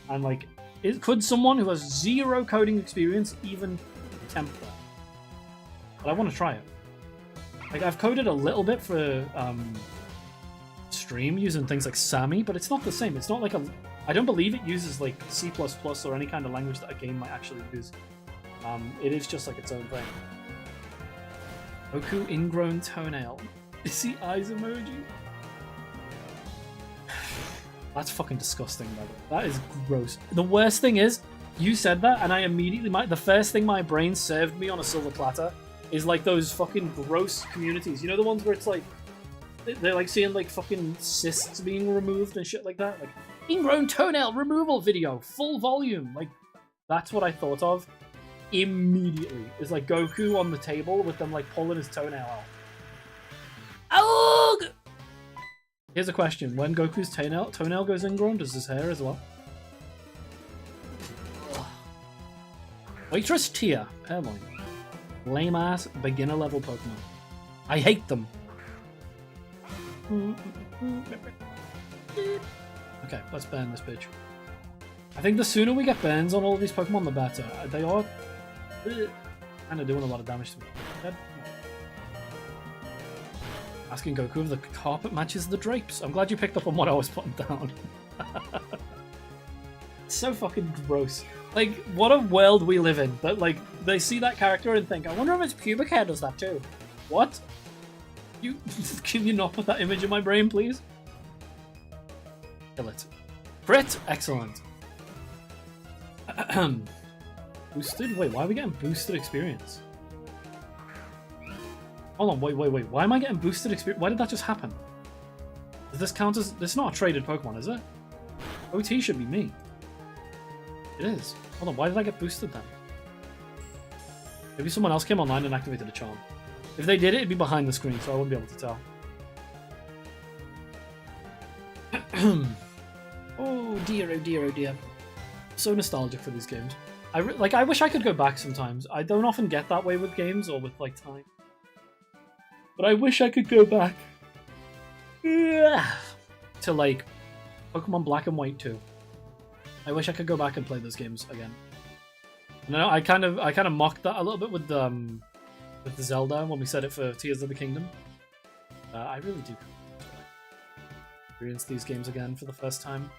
And, like, could someone who has zero coding experience even attempt that? But I want to try it. Like, I've coded a little bit for stream using things like Sammy, but it's not the same. It's not like I don't believe it uses like C++ or any kind of language that a game might actually use. It is just like its own thing. Goku ingrown toenail. Is the eyes emoji? That's fucking disgusting, by the way. That is gross. The worst thing is, you said that, and I immediately the first thing my brain served me on a silver platter is like those fucking gross communities. You know the ones where it's like they're like seeing like fucking cysts being removed and shit like that? Like ingrown toenail removal video, full volume. Like that's what I thought of immediately. Is like Goku on the table with them like pulling his toenail out. Oh! Here's a question. When Goku's toenail goes ingrown, does his hair as well? Waitress Tia, Purloin. Lame ass beginner level Pokemon. I hate them. Okay, let's burn this bitch. I think the sooner we get burns on all of these Pokemon, the better. They are kind of doing a lot of damage to me. Dead? Asking Goku if the carpet matches the drapes. I'm glad you picked up on what I was putting down. It's so fucking gross. Like, what a world we live in. That, like, they see that character and think, I wonder if its pubic hair does that too. What? Can you not put that image in my brain, please? Kill it. Crit! Excellent. Boosted? Wait, why are we getting boosted experience? Hold on, wait. Why am I getting boosted experience? Why did that just happen? Does this count as... This is not a traded Pokemon, is it? OT should be me. It is. Hold on, why did I get boosted then? Maybe someone else came online and activated a charm. If they did, it'd be behind the screen, so I wouldn't be able to tell. Oh dear, oh dear, oh dear. So nostalgic for these games. I wish I could go back sometimes. I don't often get that way with games or with, like, time. But I wish I could go back to, like, Pokemon Black and White 2. I wish I could go back and play those games again. No, I kind of mocked that a little bit with the Zelda when we said it for Tears of the Kingdom. I really do experience these games again for the first time.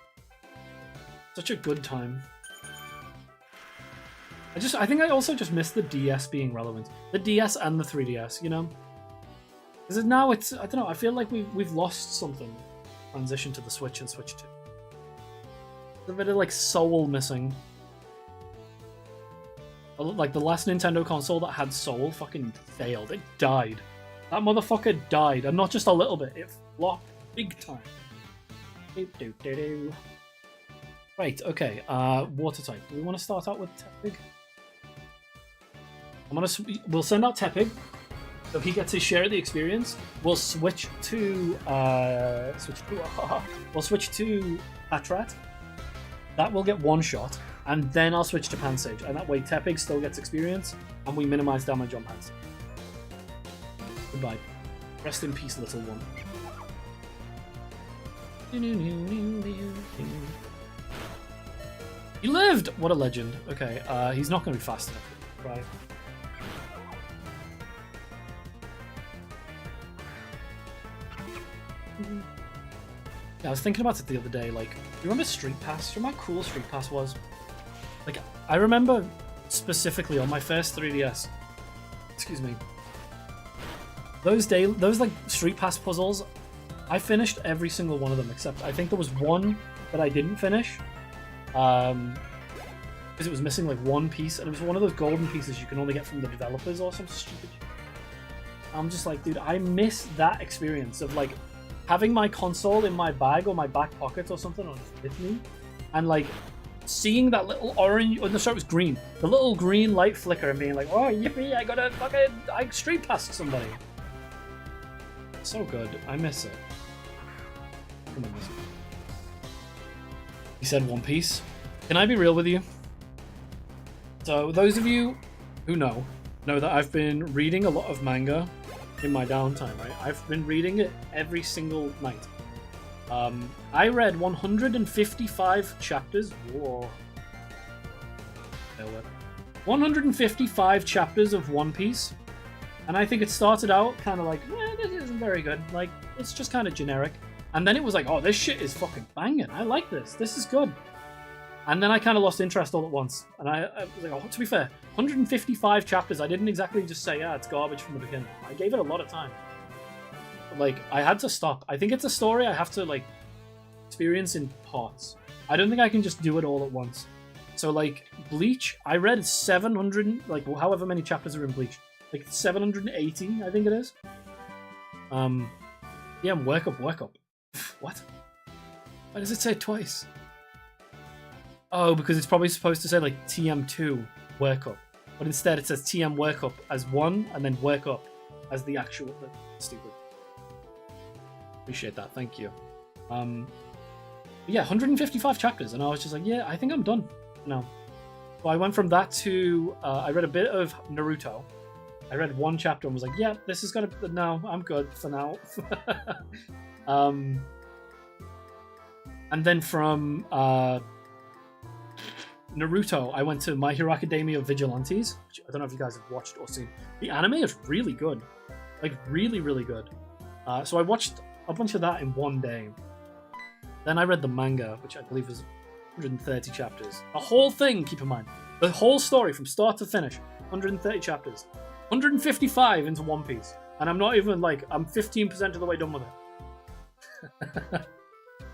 Such a good time. I think I also just miss the DS being relevant. The DS and the 3DS, you know? Because now it's, I don't know, I feel like we've lost something. Transition to the Switch and Switch 2. A bit of, like, soul missing. Like, the last Nintendo console that had soul fucking failed. It died. That motherfucker died. And not just a little bit. It flopped big time. Right, okay. Water type. Do we want to start out with Tepig? We'll send out Tepig. So he gets his share of the experience. We'll switch to Patrat. That will get one shot, and then I'll switch to Pansage, and that way Tepig still gets experience, and we minimize damage on Pansage. Goodbye. Rest in peace, little one. He lived! What a legend. Okay, he's not going to be fast enough. Right. Yeah, I was thinking about it the other day. Like, you remember Street Pass? Do you remember how cool Street Pass was? Like, I remember specifically on my first 3DS. Excuse me. Those like Street Pass puzzles, I finished every single one of them except I think there was one that I didn't finish, because it was missing like one piece, and it was one of those golden pieces you can only get from the developers or some stupid shit. I'm just like, dude, I miss that experience of like having my console in my bag or my back pocket or something, or just with me, and like seeing that little orange, or no, sorry, it was green, the little green light flicker, and being like, oh yippee, I got a fucking, I street passed somebody. So good, I miss it. Come on, miss it. He said One Piece. Can I be real with you? So those of you who know that I've been reading a lot of manga in my downtime, right? I've been reading it every single night. I read 155 chapters. Whoa. 155 chapters of One Piece. And I think it started out kind of like, this isn't very good. Like, it's just kind of generic. And then it was like, oh, this shit is fucking banging. I like this. This is good. And then I kind of lost interest all at once. And I was like, oh, to be fair, 155 chapters. I didn't exactly just say, yeah, it's garbage from the beginning. I gave it a lot of time. But, like, I had to stop. I think it's a story I have to, like, experience in parts. I don't think I can just do it all at once. So, like, Bleach, I read 700, like, however many chapters are in Bleach. Like, 780, I think it is. Yeah, work up. What? Why does it say it twice? Oh, because it's probably supposed to say, like, TM2 work up. But instead it says TM work up as one, and then work up as the actual... Stupid. Appreciate that, thank you. Yeah, 155 chapters, and I was just like, yeah, I think I'm done now. So I went from that to... I read a bit of Naruto. I read one chapter and was like, yeah, this is gonna... No, I'm good for now. And then from Naruto, I went to My Hero Academia Vigilantes, which I don't know if you guys have watched or seen. The anime is really good. Like, really, really good. So I watched a bunch of that in one day. Then I read the manga, which I believe was 130 chapters. The whole thing, keep in mind. The whole story from start to finish, 130 chapters. 155 into One Piece. And I'm not even, like, I'm 15% of the way done with it.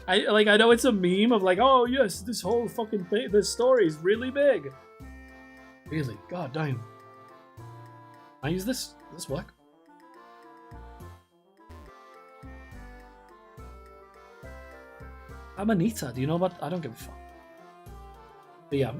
I know it's a meme of like, oh yes, this whole fucking thing, this story is really big. Really? God damn. Can I use this? Does this work? Amanita, do you know about... I don't give a fuck. But yeah,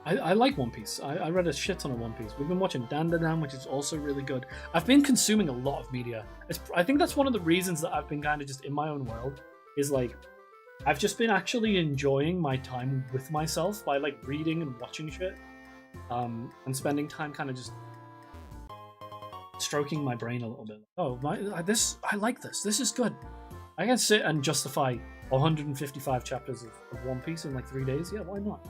I like One Piece. I read a shit ton of One Piece. We've been watching Dan Dan Dan, which is also really good. I've been consuming a lot of media. I think that's one of the reasons that I've been kind of just in my own world, is like, I've just been actually enjoying my time with myself by like reading and watching shit, and spending time kind of just stroking my brain a little bit. Oh, I like this. This is good. I can sit and justify 155 chapters of One Piece in like 3 days. Yeah, why not?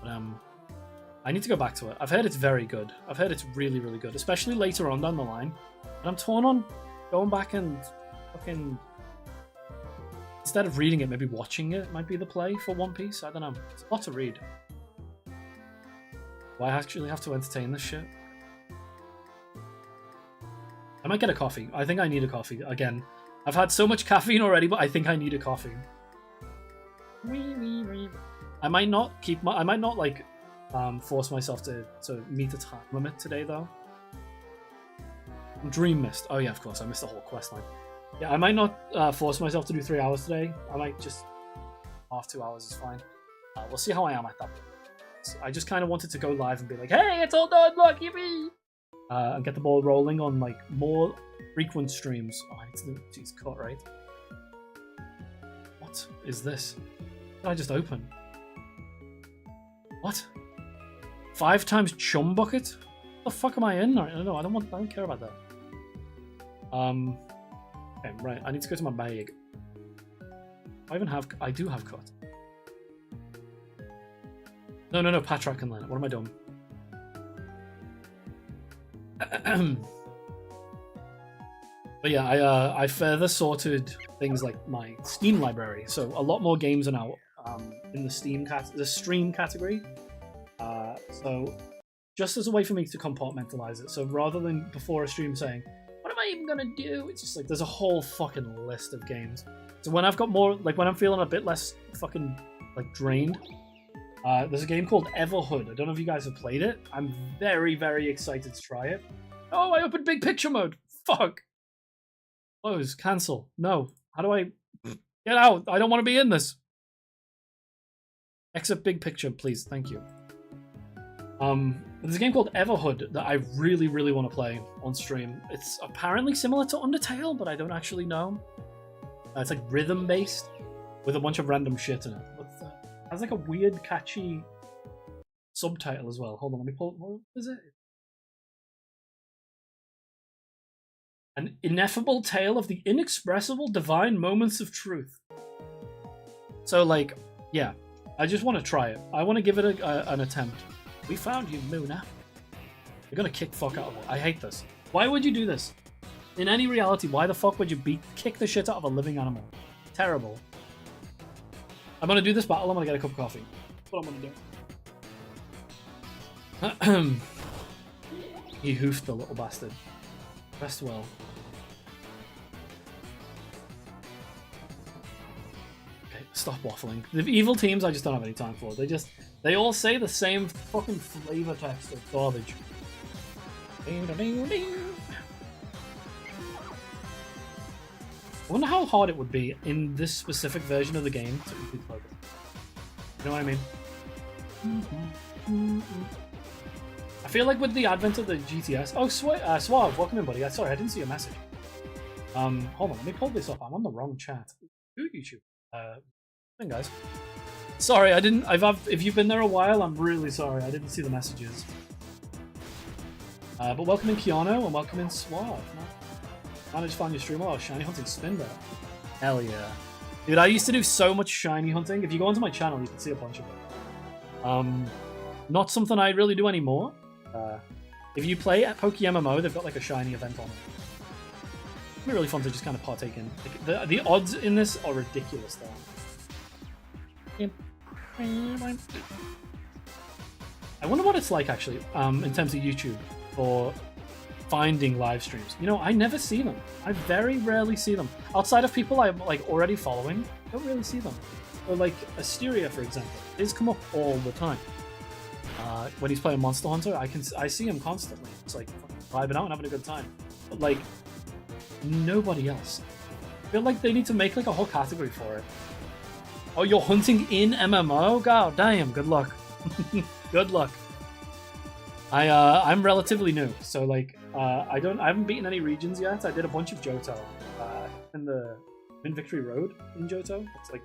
But I need to go back to it. I've heard it's very good. I've heard it's really, really good, especially later on down the line. And I'm torn on going back and fucking... Instead of reading it, maybe watching it might be the play for One Piece. I don't know. It's a lot to read. Do I actually have to entertain this shit? I might get a coffee. I think I need a coffee. Again, I've had so much caffeine already, but I think I need a coffee. I might not like force myself to meet a time limit today though. Dream missed. Oh yeah, of course, I missed the whole quest line. Yeah, I might not force myself to do 3 hours today. I might just half 2 hours is fine. We'll see how I am at that point. So I just kind of wanted to go live and be like, hey, it's all done, look, yippee! And get the ball rolling on like more frequent streams. Oh, I need to do these cut, right? What is this? What did I just open? What? 5 times chum bucket? What the fuck am I in? I don't know. I don't care about that. Okay, right. I need to go to my bag. I do have cut. No, Patrak can land. What am I doing? But But yeah, I further sorted things like my Steam library, so a lot more games are now in the stream category. So just as a way for me to compartmentalize it. So rather than before a stream saying, "What am I even gonna do?" It's just like there's a whole fucking list of games. So when I've got more, like when I'm feeling a bit less fucking like drained, there's a game called Everhood. I don't know if you guys have played it. I'm very, very excited to try it. Oh, I opened big picture mode. Fuck. Close. Cancel. No. How do I get out? I don't want to be in this. Exit big picture, please. Thank you. There's a game called Everhood that I really, really want to play on stream. It's apparently similar to Undertale, but I don't actually know. It's like rhythm-based with a bunch of random shit in it. It has like a weird, catchy subtitle as well. Hold on, let me pull it. What is it? An ineffable tale of the inexpressible divine moments of truth. So, like, yeah, I just want to try it. I want to give it an attempt. We found you, Muna. You're gonna kick fuck out of it. I hate this. Why would you do this? In any reality, why the fuck would you kick the shit out of a living animal? Terrible. I'm gonna do this battle. I'm gonna get a cup of coffee. That's what I'm gonna do. He hoofed the little bastard. Rest well. Okay, stop waffling. The evil teams I just don't have any time for. They all say the same fucking flavor text of garbage. I wonder how hard it would be in this specific version of the game to complete the program. You know what I mean? I feel like with the advent of the GTS... Oh, Suave, welcome in, buddy. Sorry, I didn't see your message. Hold on, let me pull this up. I'm on the wrong chat. Ooh, YouTube. Hey, guys. Sorry, I didn't... If you've been there a while, I'm really sorry. I didn't see the messages. But welcome in Keanu, and welcome in Suave. I just found your stream. Oh, shiny hunting Spinbird. Hell yeah. Dude, I used to do so much shiny hunting. If you go onto my channel, you can see a bunch of it. Not something I really do anymore. If you play at PokéMMO, they've got like a shiny event on it. It'd be really fun to just kind of partake in. Like, the odds in this are ridiculous, though. I wonder what it's like, actually, in terms of YouTube for finding live streams. You know, I never see them. I very rarely see them. Outside of people I'm like already following, I don't really see them. Or like Asteria, for example. His come up all the time. When he's playing Monster Hunter, I see him constantly. It's like vibing out and having a good time. But like nobody else. I feel like they need to make like a whole category for it. Oh, you're hunting in MMO? God damn, good luck. Good luck. I'm relatively new, so like I haven't beaten any regions yet. I did a bunch of Johto in Victory Road in Johto. It's like,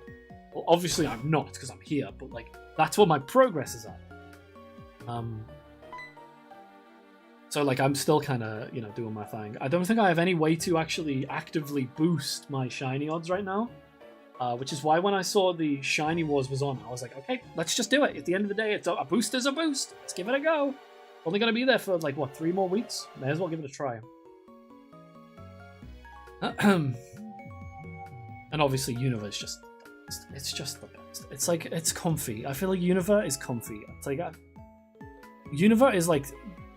well, obviously I'm not because I'm here, but like that's what my progress is at. So like I'm still kind of, you know, doing my thing. I don't think I have any way to actually actively boost my shiny odds right now, which is why when I saw the Shiny Wars was on, I was like, okay, let's just do it. At the end of the day, it's a boost is a boost. Let's give it a go. Only gonna be there for like what, 3 more weeks? May as well give it a try. And obviously Unova is just, it's just the best. It's like, it's comfy. I feel like Unova is comfy. It's like Unova is like,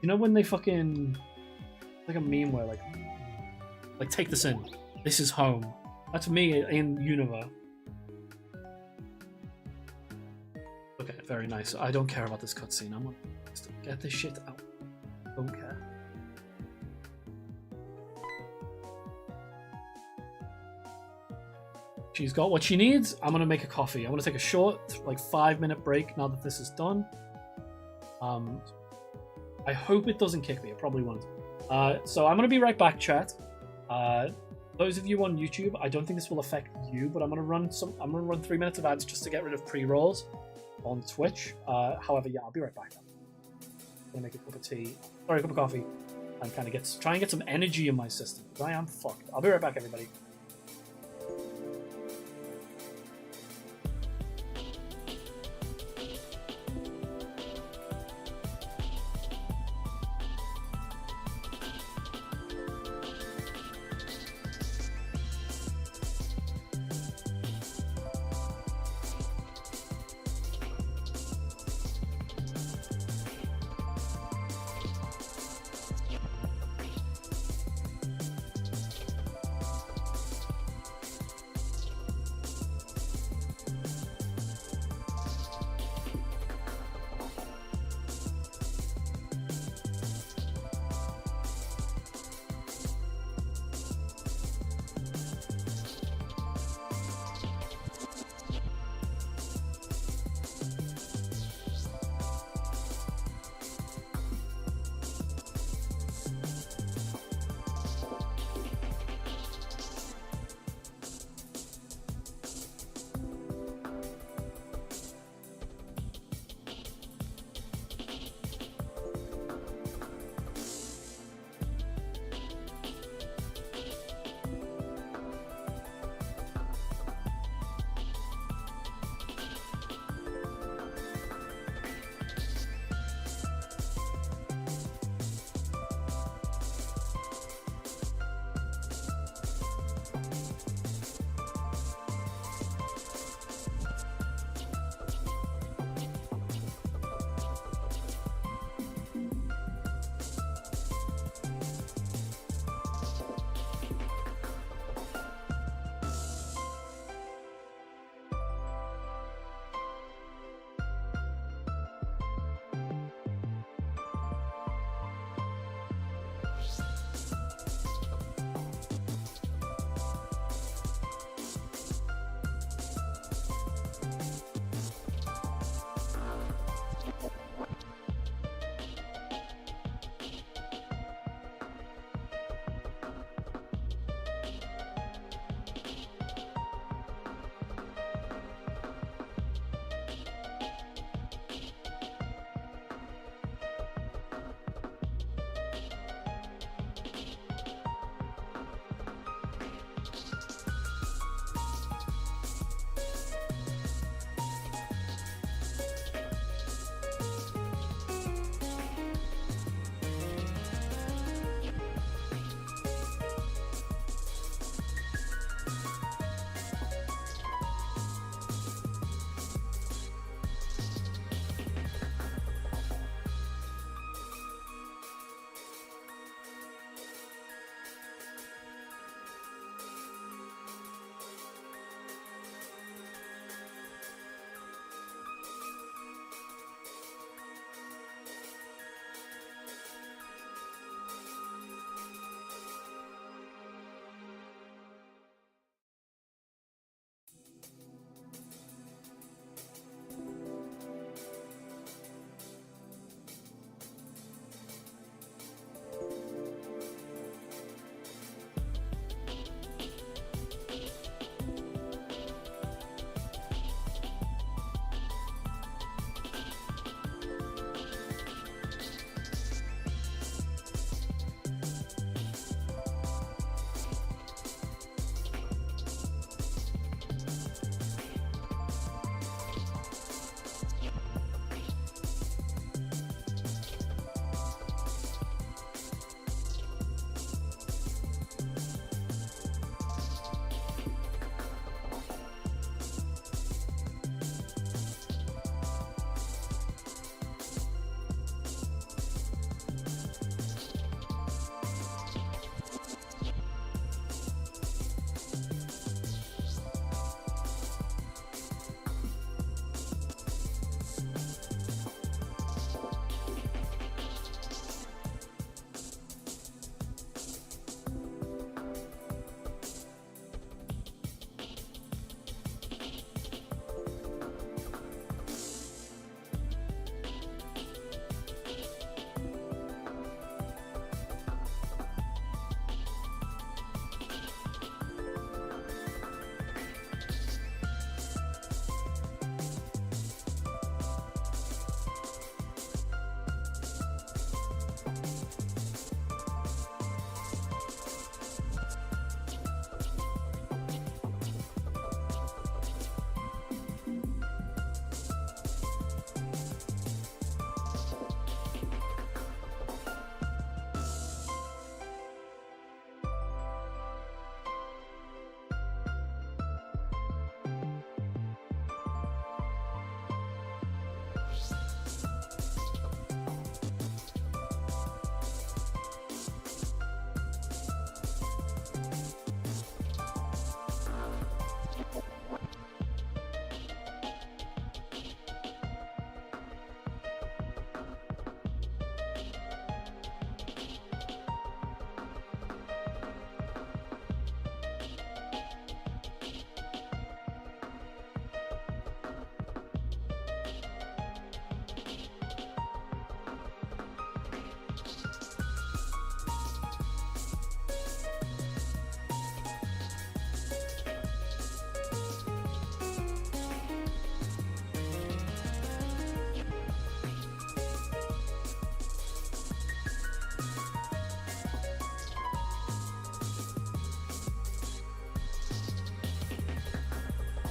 you know when they fucking, like a meme where like take this in. This is home. That's me in Unova. Okay, very nice. I don't care about this cutscene. I'm gonna just get this shit out. Don't care. She's got what she needs. I'm gonna make a coffee. I'm gonna take a short, like 5-minute break now that this is done. I hope it doesn't kick me. It probably won't. So I'm gonna be right back, chat. Those of you on YouTube, I don't think this will affect you, but I'm gonna run 3 minutes of ads just to get rid of pre-rolls on Twitch. However, yeah, I'll be right back. I'm gonna make a cup of tea, sorry, a cup of coffee, and kind of try and get some energy in my system because I am fucked. I'll be right back, everybody.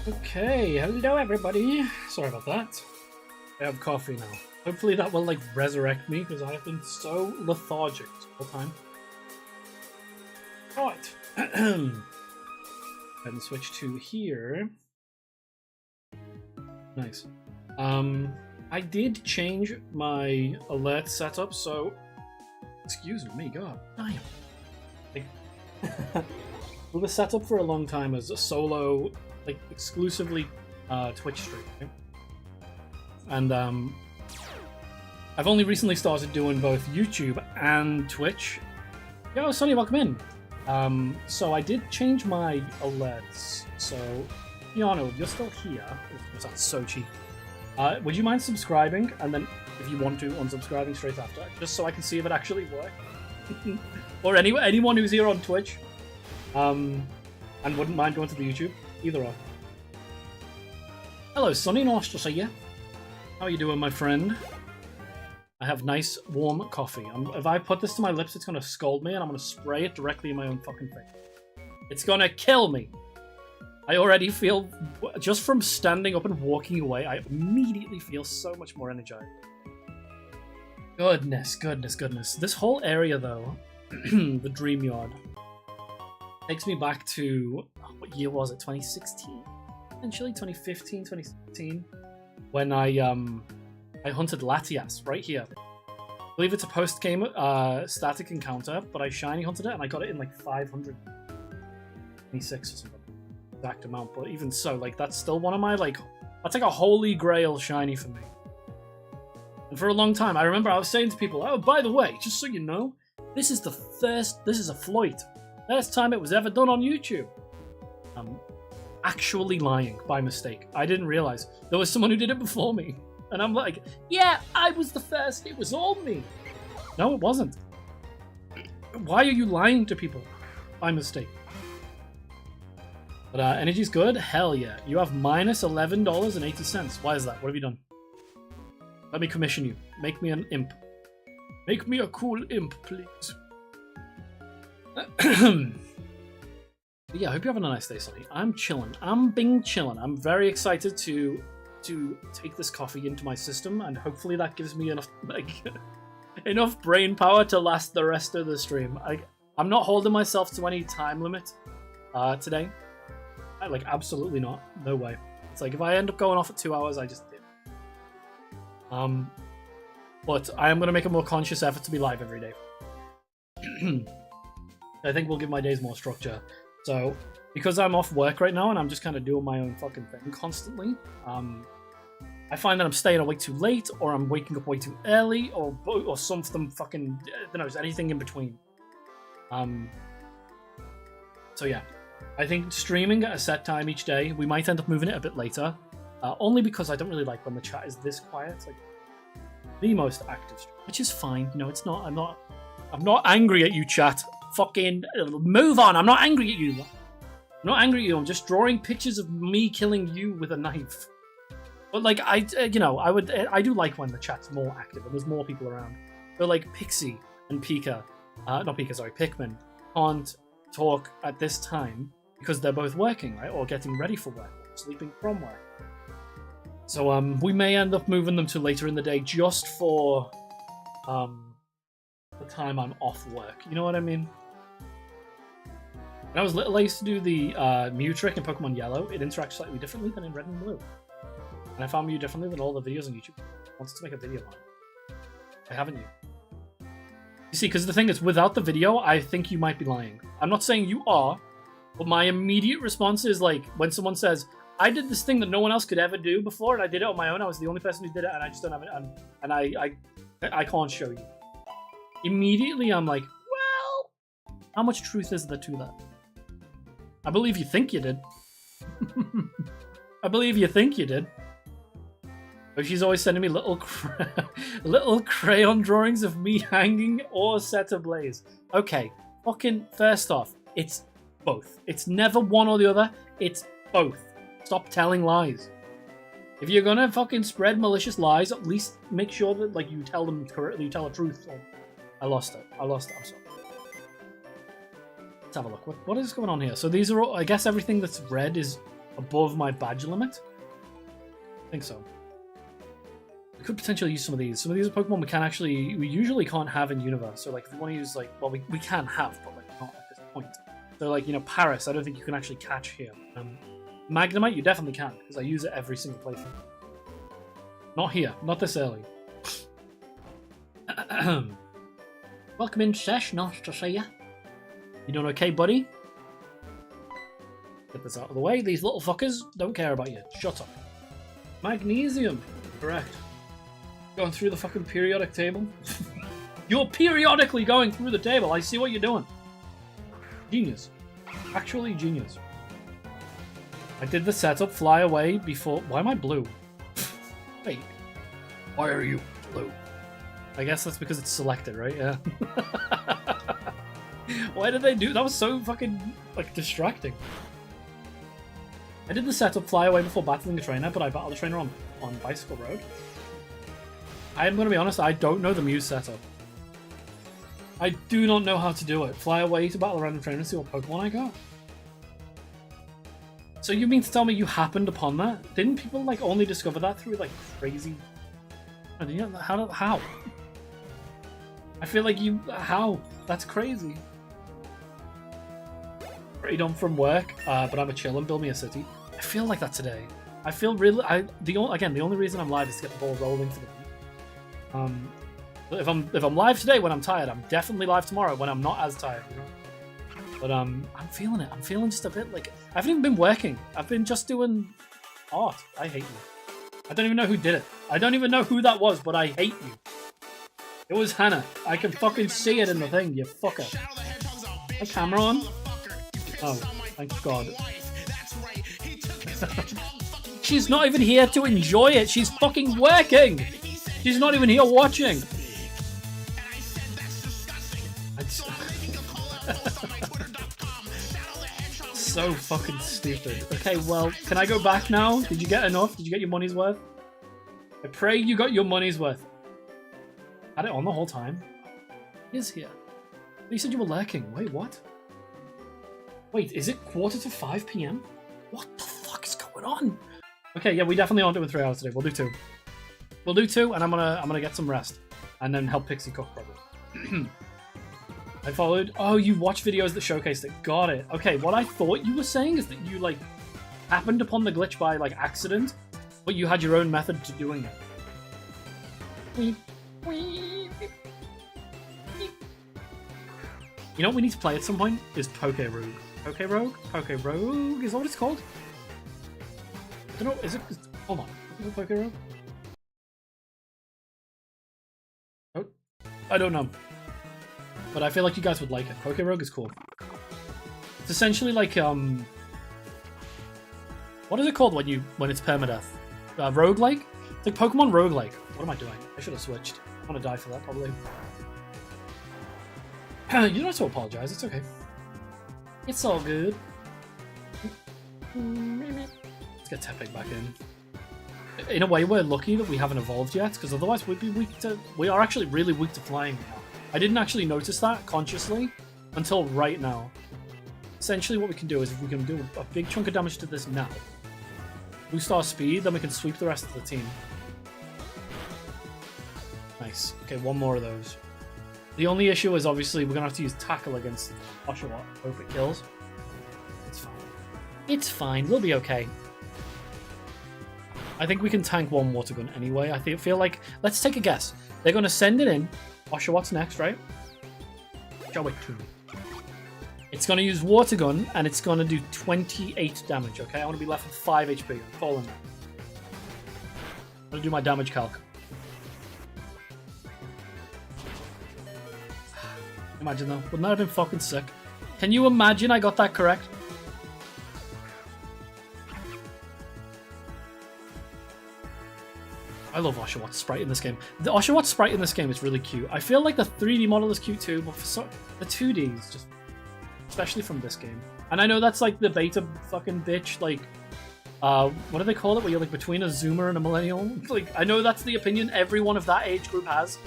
Okay, hello everybody. Sorry about that. I have coffee now. Hopefully that will like resurrect me because I have been so lethargic all the time. Alright. And switch to here. Nice. I did change my alert setup, so excuse me, God damn. Like, we were set up for a long time as a solo, like exclusively Twitch stream, right? And I've only recently started doing both YouTube and Twitch. Yo, Sonny, welcome in. So I did change my alerts. So, Yano, you're still here. That's so cheap. Would you mind subscribing, and then, if you want to, unsubscribing straight after, just so I can see if it actually worked? Or anyone who's here on Twitch, and wouldn't mind going to the YouTube, either or. Hello, Sonny, nice to see you. How are you doing, my friend? I have nice, warm coffee. If I put this to my lips, it's going to scold me, and I'm going to spray it directly in my own fucking face. It's going to kill me. I already feel, just from standing up and walking away, I immediately feel so much more energized. Goodness, goodness, goodness. This whole area, though, the Dream Yard, takes me back to, what year was it, 2016? Potentially 2015, 2016, when I hunted Latias right here. I believe it's a post-game static encounter, but I shiny hunted it and I got it in like 526 or something. Exact amount, but even so, like, that's still one of my, like, that's like a holy grail shiny for me. And for a long time, I remember I was saying to people, oh, by the way, just so you know, this is a Floyd. First time it was ever done on YouTube. I'm actually lying by mistake. I didn't realize there was someone who did it before me. And I'm like, yeah, I was the first. It was all me. No, it wasn't. Why are you lying to people by mistake? But energy's good? Hell yeah. You have minus $11.80. Why is that? What have you done? Let me commission you. Make me an imp. Make me a cool imp, please. Yeah, I hope you're having a nice day, Sonny. I'm chilling. I'm being chilling. I'm very excited to take this coffee into my system, and hopefully that gives me enough, like, enough brain power to last the rest of the stream. I'm not holding myself to any time limit today. Like, absolutely not. No way. It's like, if I end up going off at 2 hours, I just did. But I am going to make a more conscious effort to be live every day. I think we'll give my days more structure. So, because I'm off work right now and I'm just kind of doing my own fucking thing constantly, I find that I'm staying awake too late, or I'm waking up way too early, or something fucking, I don't know, anything in between. So yeah. I think streaming at a set time each day, we might end up moving it a bit later, only because I don't really like when the chat is this quiet. It's like the most active stream, which is fine. You know, it's not. I'm not angry at you, chat. Fucking move on. I'm not angry at you. I'm not angry at you. I'm just drawing pictures of me killing you with a knife. But like I do like when the chat's more active and there's more people around. So like Pixie and Pikmin can't talk at this time because they're both working, right, or getting ready for work, or sleeping from work. So we may end up moving them to later in the day just for the time I'm off work. You know what I mean? When I was little, I used to do the Mew trick in Pokemon Yellow. It interacts slightly differently than in Red and Blue, and I found Mew differently than all the videos on YouTube. I wanted to make a video on it. I haven't yet. You see, because the thing is, without the video, I think you might be lying. I'm not saying you are, but my immediate response is like when someone says, I did this thing that no one else could ever do before, and I did it on my own. I was the only person who did it, and I just don't have it, and I can't show you. Immediately, I'm like, well, how much truth is there to that? I believe you think you did. I believe you think you did. But she's always sending me little crayon drawings of me hanging or set ablaze. Okay, fucking, first off, it's both. It's never one or the other. It's both. Stop telling lies. If you're gonna fucking spread malicious lies, at least make sure that, like, you tell them correctly, you tell the truth. Oh, I lost it. I'm sorry. Let's have a look. What is going on here? So these are all, I guess everything that's red is above my badge limit. I think so. We could potentially use some of these. Some of these are Pokemon we usually can't have in universe. So like if we want to use like, well, we can have, but like not at this point. So like, you know, Paris, I don't think you can actually catch here. Magnemite, you definitely can, because I use it every single playthrough. Not here, not this early. Welcome in, Sesh, nice to see ya. You doing okay, buddy? Get this out of the way, these little fuckers don't care about you. Shut up. Magnesium, correct. Going through the fucking periodic table. You're periodically going through the table, I see what you're doing. Genius. Actually genius. I did the setup, fly away before... Why am I blue? Wait. Why are you blue? I guess that's because it's selected, right? Yeah. Why did they do... That was so fucking, like, distracting. I did the setup, fly away before battling a trainer, but I battled a trainer on Bicycle Road. I am going to be honest, I don't know the Muse setup. I do not know how to do it. Fly away to battle a random trainer and see what Pokemon I got. So you mean to tell me you happened upon that? Didn't people like only discover that through like crazy... How? I feel like you... How? That's crazy. Pretty done from work, but I'm a chillin', build me a city. I feel like that today. I feel really... the only reason I'm live is to get the ball rolling for the week. If I'm live today when I'm tired, I'm definitely live tomorrow when I'm not as tired, you know? But I'm feeling it. I'm feeling just a bit like... I haven't even been working. I've been just doing art. I hate you. I don't even know who did it. I don't even know who that was, but I hate you. It was Hannah. I can fucking see it in the thing, you fucker. A camera on? Oh, thank God. She's not even here to enjoy it. She's fucking working. She's not even here watching. So fucking stupid. Okay, well, can I go back now? Did you get enough? Did you get your money's worth? I pray you got your money's worth. Had it on the whole time. He is here. You said you were lurking. Wait, what? Wait, is it 4:45 p.m.? What the fuck is going on? Okay, yeah, we definitely aren't doing 3 hours today. We'll do 2. We'll do 2, and I'm gonna get some rest, and then help Pixie cook probably. I followed. Oh, you watch videos that showcased it. Got it. Okay, what I thought you were saying is that you like happened upon the glitch by like accident, but you had your own method to doing it. You know what we need to play at some point is PokéRogue. PokéRogue is that what it's called? I don't know. Is it? Hold on. Is it PokéRogue? Oh, I don't know. But I feel like you guys would like it. PokéRogue is cool. It's essentially like what is it called when it's permadeath? Roguelike? It's like Pokemon roguelike. What am I doing? I should have switched. I'm gonna die for that probably. You don't have to apologize. It's okay. It's all good. Let's get Tepig back in. In a way, we're lucky that we haven't evolved yet, because otherwise we'd be weak to... We are actually really weak to flying now. I didn't actually notice that consciously until right now. Essentially what we can do is if we can do a big chunk of damage to this now, boost our speed, then we can sweep the rest of the team. Nice. Okay, one more of those. The only issue is obviously we're going to have to use Tackle against Oshawott. Hope it kills. It's fine. It's fine. We'll be okay. I think we can tank one Water Gun anyway. I feel like... Let's take a guess. They're going to send it in. Oshawott's next, right? Show it to me. It's going to use Water Gun, and it's going to do 28 damage, okay? I want to be left with 5 HP. I'm falling. I'm going to do my damage calc. Imagine though. Wouldn't that have been fucking sick? Can you imagine I got that correct? I love Oshawott's sprite in this game. The Oshawott sprite in this game is really cute. I feel like the 3D model is cute too, but for the 2D is just... Especially from this game. And I know that's like the beta fucking bitch, like... what do they call it? Where you're like between a Zoomer and a Millennial? Like, I know that's the opinion everyone of that age group has.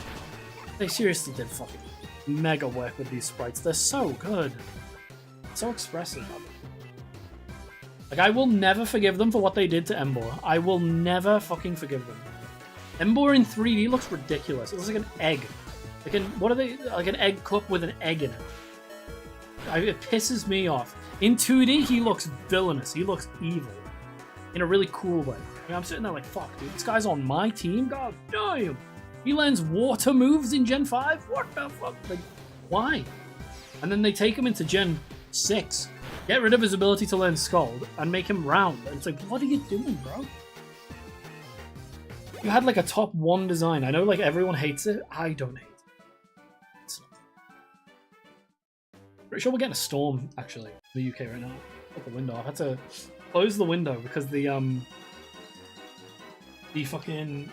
They seriously did fucking mega work with these sprites. They're so good. So expressive. Like, I will never forgive them for what they did to Ember. I will never fucking forgive them. Ember in 3D looks ridiculous. It looks like an egg. Like, what are they? Like an egg cup with an egg in it. It pisses me off. In 2D, he looks villainous. He looks evil. In a really cool way. I mean, I'm sitting there like, fuck, dude. This guy's on my team? God damn. He learns water moves in Gen 5? What the fuck? Like, why? And then they take him into Gen 6. Get rid of his ability to learn Scald and make him round. And it's like, what are you doing, bro? You had like a top 1 design. I know like everyone hates it. I don't hate it. Pretty sure we're getting a storm, actually, in the UK right now. Put the window. I've had to close the window because the fucking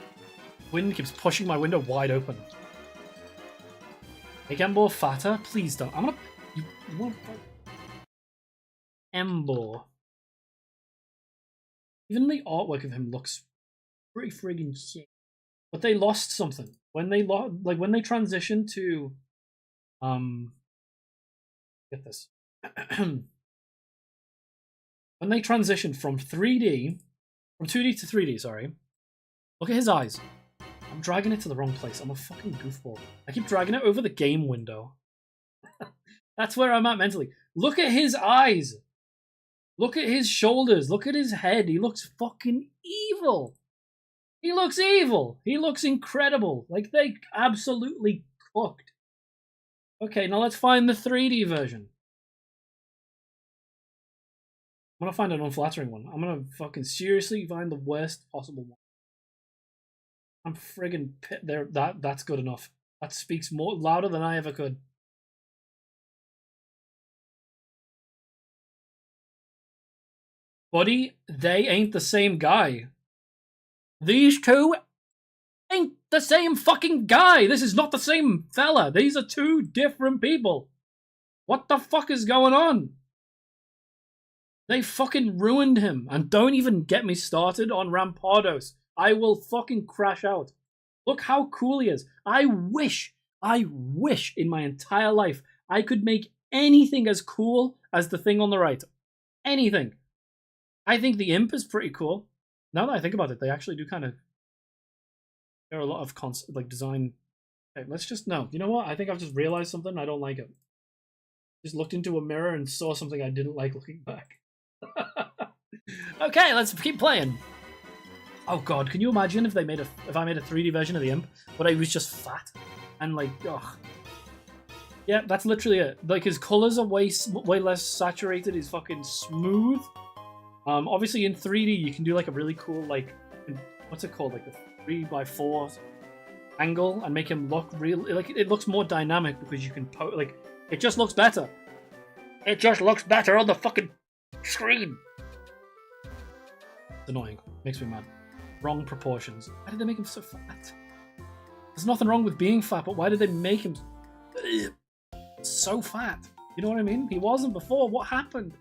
wind keeps pushing my window wide open. Make Ember fatter? Please don't. I'm gonna... You won't... Ember. Even the artwork of him looks pretty friggin' shit. But they lost something. When they when they transitioned to... Get this. When they transitioned from 2D to 3D, sorry. Look at his eyes. I'm dragging it to the wrong place. I'm a fucking goofball. I keep dragging it over the game window. That's where I'm at mentally. Look at his eyes. Look at his shoulders. Look at his head. He looks fucking evil. He looks evil. He looks incredible. Like, they absolutely cooked. Okay, now let's find the 3D version. I'm gonna find an unflattering one. I'm gonna fucking seriously find the worst possible one. I'm friggin' there. That's good enough. That speaks more louder than I ever could. Buddy, they ain't the same guy. These two ain't the same fucking guy. This is not the same fella. These are two different people. What the fuck is going on? They fucking ruined him. And don't even get me started on Rampardos. I will fucking crash out. Look how cool he is. I wish in my entire life I could make anything as cool as the thing on the right. Anything. I think the imp is pretty cool. Now that I think about it, they actually do kind of... There are a lot of design... Okay, let's just... No, you know what? I think I've just realized something. I don't like it. Just looked into a mirror and saw something I didn't like looking back. Okay, let's keep playing. Oh god, can you imagine if I made a 3D version of the imp, but I was just fat and like, ugh. Yeah, that's literally it. Like, his colors are way less saturated. He's fucking smooth. Obviously in 3D you can do like a really cool, like, what's it called, like a 3x4 angle and make him look real. Like, it looks more dynamic because you can like, it just looks better. It just looks better on the fucking screen. It's annoying. Makes me mad. Wrong proportions. Why did they make him so fat? There's nothing wrong with being fat, but why did they make him so fat? You know what I mean? He wasn't before. What happened?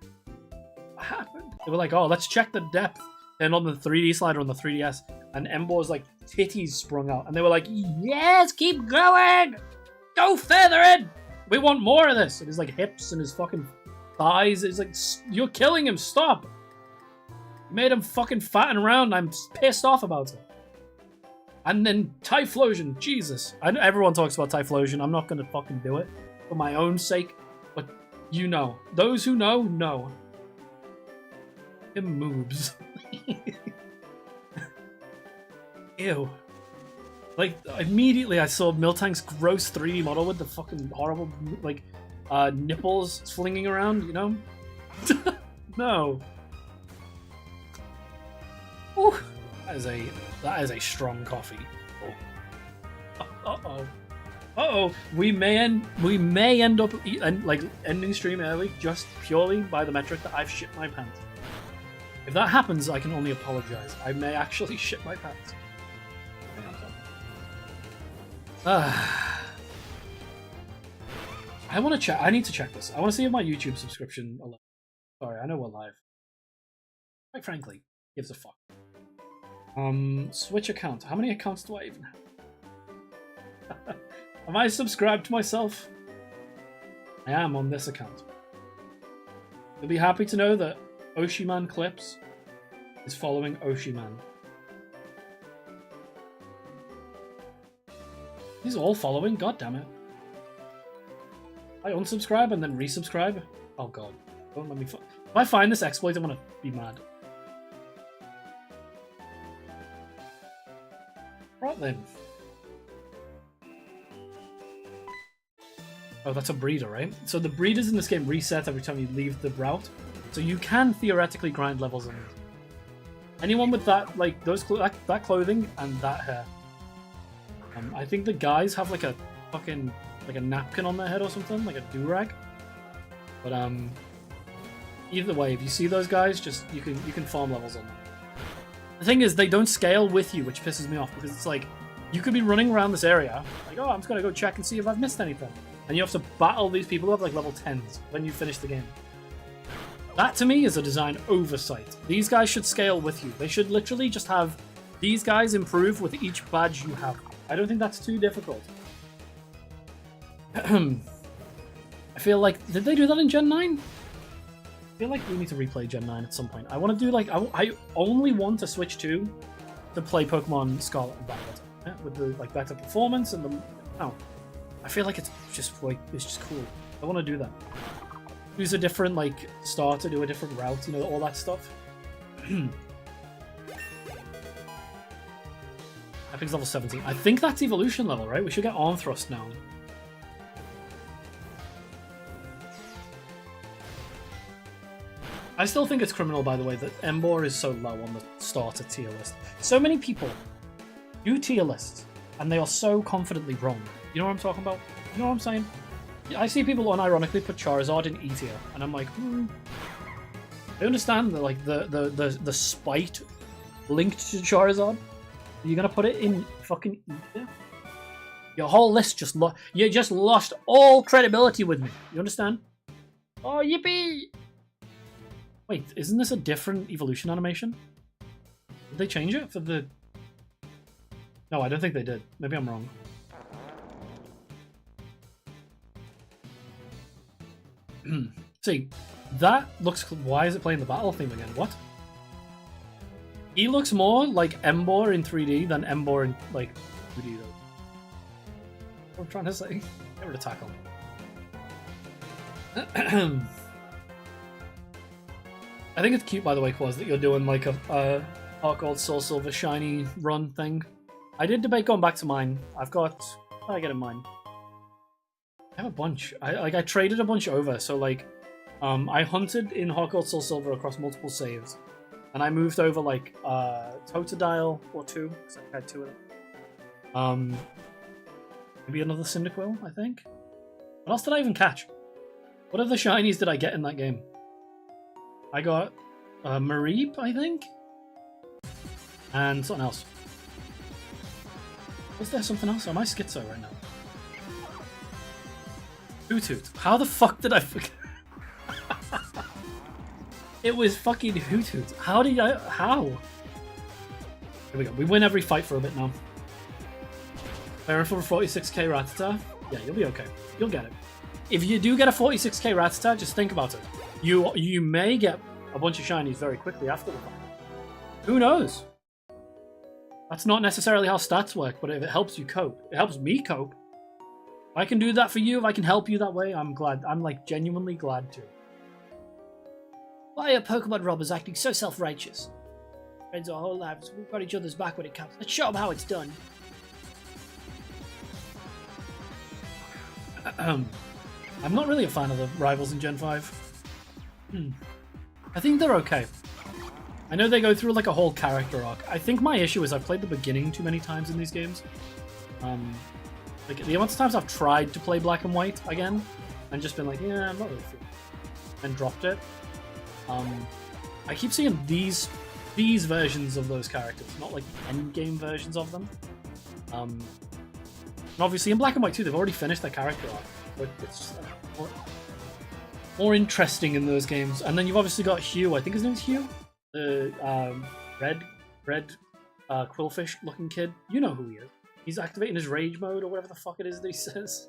What happened? They were like, oh, let's check the depth. And on the 3D slider on the 3DS, and Ember's like titties sprung out. And they were like, yes, keep going! Go further in! We want more of this. And his like hips and his fucking thighs. It's like, you're killing him, stop! You made him fucking fat and round. I'm pissed off about it. And then Typhlosion, Jesus. I know everyone talks about Typhlosion. I'm not gonna fucking do it for my own sake. But you know. Those who know, know. It moves. Ew. Like, immediately I saw Miltank's gross 3D model with the fucking horrible, like, nipples flinging around, you know? No. Ooh. That is a strong coffee. Uh-oh. Uh-oh. We may end up ending stream early just purely by the metric that I've shit my pants. If that happens, I can only apologize. I may actually shit my pants. I want to check. I need to check this. I want to see if my YouTube subscription. Sorry, I know we're live. Quite frankly, gives a fuck. Switch account. How many accounts do I even have? Am I subscribed to myself? I am on this account. You'll be happy to know that Oshiman clips is following Oshiman. He's all following. God damn it! I unsubscribe and then resubscribe. Oh god! Don't let me. If I find this exploit, I'm gonna be mad. Right then. Oh, that's a breeder, right? So the breeders in this game reset every time you leave the route, so you can theoretically grind levels in it. Anyone with that, like those, that clothing and that hair. I think the guys have like a fucking like a napkin on their head or something, like a do-rag. But either way, if you see those guys, just you can farm levels on them. The thing is, they don't scale with you, which pisses me off because it's like you could be running around this area, like, oh, I'm just gonna go check and see if I've missed anything. And you have to battle these people who have like level 10s when you finish the game. That to me is a design oversight. These guys should scale with you. They should literally just have these guys improve with each badge you have. I don't think that's too difficult. I feel like, did they do that in Gen 9? I feel like we need to replay Gen 9 at some point. I want to do like, I only want to Switch 2 to play Pokemon Scarlet and Violet. Yeah, with the like better performance and the, oh. I feel like it's just cool. I want to do that. Use a different like starter, do a different route, you know, all that stuff. I think it's level 17. I think that's evolution level, right? We should get Arm Thrust now. I still think it's criminal, by the way, that Emboar is so low on the starter tier list. So many people do tier lists, and they are so confidently wrong. You know what I'm talking about? You know what I'm saying? I see people unironically put Charizard in E tier, and I'm like, I understand the like the spite linked to Charizard. You're gonna put it in fucking E tier? Your whole list just you just lost all credibility with me. You understand? Oh, yippee! Wait, isn't this a different evolution animation? Did they change it for the? No, I don't think they did. Maybe I'm wrong. See, that looks... Why is it playing the battle theme again? What? He looks more like Emboar in 3D than Emboar in, like, 2D, though. What I'm trying to say. Get rid of tackle. I think it's cute, by the way, Quaz, that you're doing, like, a Heart Gold Soul Silver shiny run thing. I did debate going back to mine. I've got... What did I get in mine? I have a bunch. I traded a bunch over, so like, I hunted in Heart Gold Soul Silver across multiple saves, and I moved over like Totodile or 2, because I had 2 of them. Maybe another Cyndaquil, I think. What else did I even catch? What other shinies did I get in that game? I got Mareep, I think, and something else. Was there something else? Am I schizo right now? Hoothoot. How the fuck did I forget? It was fucking Hoothoot. How did I... How? Here we go. We win every fight for a bit now. Fair for a 46k Rattata? Yeah, you'll be okay. You'll get it. If you do get a 46k Rattata, just think about it. You may get a bunch of shinies very quickly after the fight. Who knows? That's not necessarily how stats work, but if it helps you cope, it helps me cope. If I can do that for you, if I can help you that way, I'm glad. I'm like genuinely glad to. Why are Pokemon robbers acting so self-righteous? Friends our whole lives, we've got each other's back when it counts. Let's show them how it's done. I'm not really a fan of the rivals in Gen 5. I think they're okay. I know they go through like a whole character arc. I think my issue is I've played the beginning too many times in these games. Like the amount of times I've tried to play Black and White again, and just been like, yeah, I'm not really feeling it, and dropped it. I keep seeing these versions of those characters, not like the end game versions of them. And obviously in Black and White too, they've already finished their character arc, but it's just more interesting in those games. And then you've obviously got Hugh. I think his name's Hugh, the red quillfish looking kid. You know who he is. He's activating his rage mode or whatever the fuck it is that he says.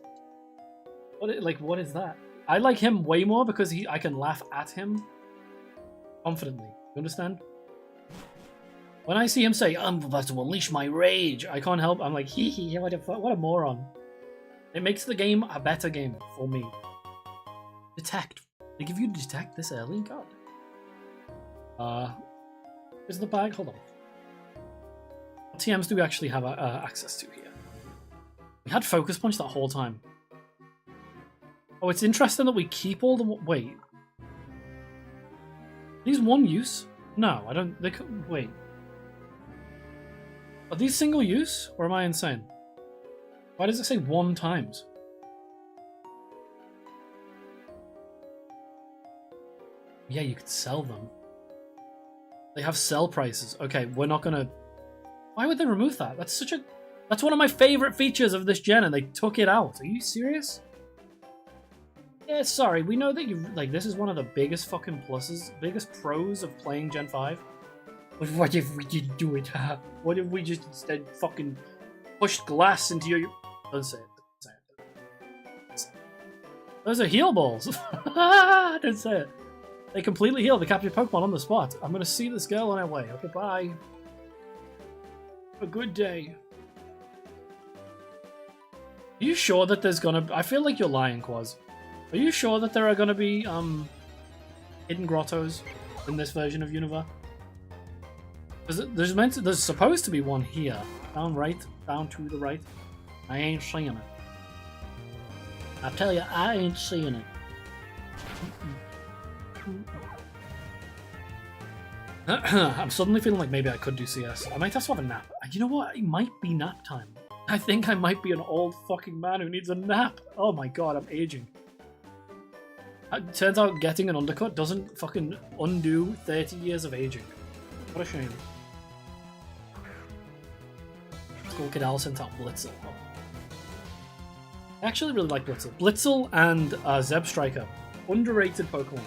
What is that? I like him way more because I can laugh at him. confidently. You understand? When I see him say, I'm about to unleash my rage, I can't help. I'm like, hee hee, what a moron. It makes the game a better game for me. Detect. They give you to detect this early? God. Is the bag? Hold on. What TMs do we actually have access to here? We had Focus Punch that whole time. Oh, it's interesting that we keep all the... Wait. These one use? No, I don't... They could... Wait. Are these single use? Or am I insane? Why does it say 1 times? Yeah, you could sell them. They have sell prices. Okay, we're not gonna... Why would they remove that? That's such a... That's one of my favorite features of this gen, and they took it out. Are you serious? Yeah, sorry. We know that you... Like, this is one of the biggest fucking pluses, biggest pros of playing Gen 5. But what if we didn't do it, huh? What if we just instead fucking pushed glass into your... Don't say it. Don't say it. Those are heal balls. Don't say it. They completely heal the captured Pokemon on the spot. I'm gonna see this girl on our way. Okay, bye. A good day. Are you sure that there's gonna... I feel like you're lying, Quaz. Are you sure that there are gonna be, hidden grottos in this version of Unova? There's supposed to be one here. Down to the right. I ain't seeing it. I tell you, I ain't seeing it. I'm suddenly feeling like maybe I could do CS. I might have to have a nap. You know what? It might be nap time. I think I might be an old fucking man who needs a nap. Oh my god, I'm aging. It turns out getting an undercut doesn't fucking undo 30 years of aging. What a shame. School Kid Al sent out Blitzel. Oh. I actually really like Blitzel. Blitzel and Zeb Striker. Underrated Pokemon.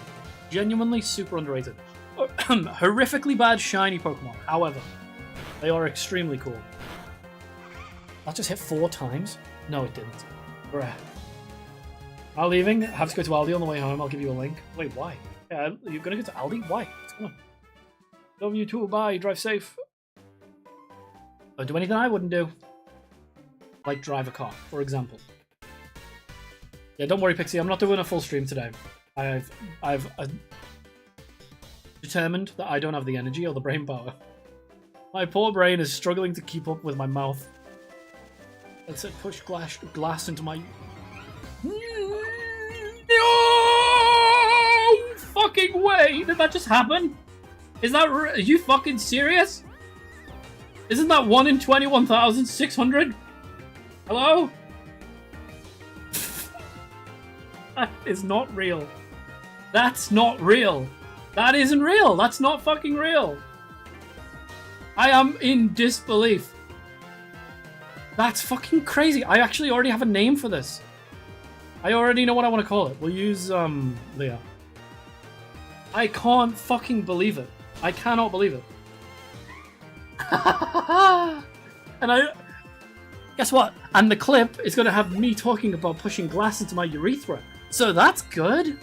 Genuinely super underrated. Horrifically bad shiny Pokemon. However, they are extremely cool. That just hit 4 times? No, it didn't. Bruh. I'm leaving. I have to go to Aldi on the way home. I'll give you a link. Wait, why? Yeah, you're gonna go to Aldi? Why? What's going on? Love you too. Bye. Drive safe. Don't do anything I wouldn't do. Like drive a car, for example. Yeah, don't worry, Pixie. I'm not doing a full stream today. I've determined that I don't have the energy or the brain power. My poor brain is struggling to keep up with my mouth. Let's push glass into my... No fucking way! Did that just happen? Is that... Are you fucking serious? Isn't that 1 in 21,600? Hello? That is not real. That's not real. That isn't real. That's not fucking real. I am in disbelief. That's fucking crazy. I actually already have a name for this. I already know what I want to call it. We'll use, Leah. I can't fucking believe it. I cannot believe it. And guess what? And the clip is going to have me talking about pushing glass into my urethra. So that's good.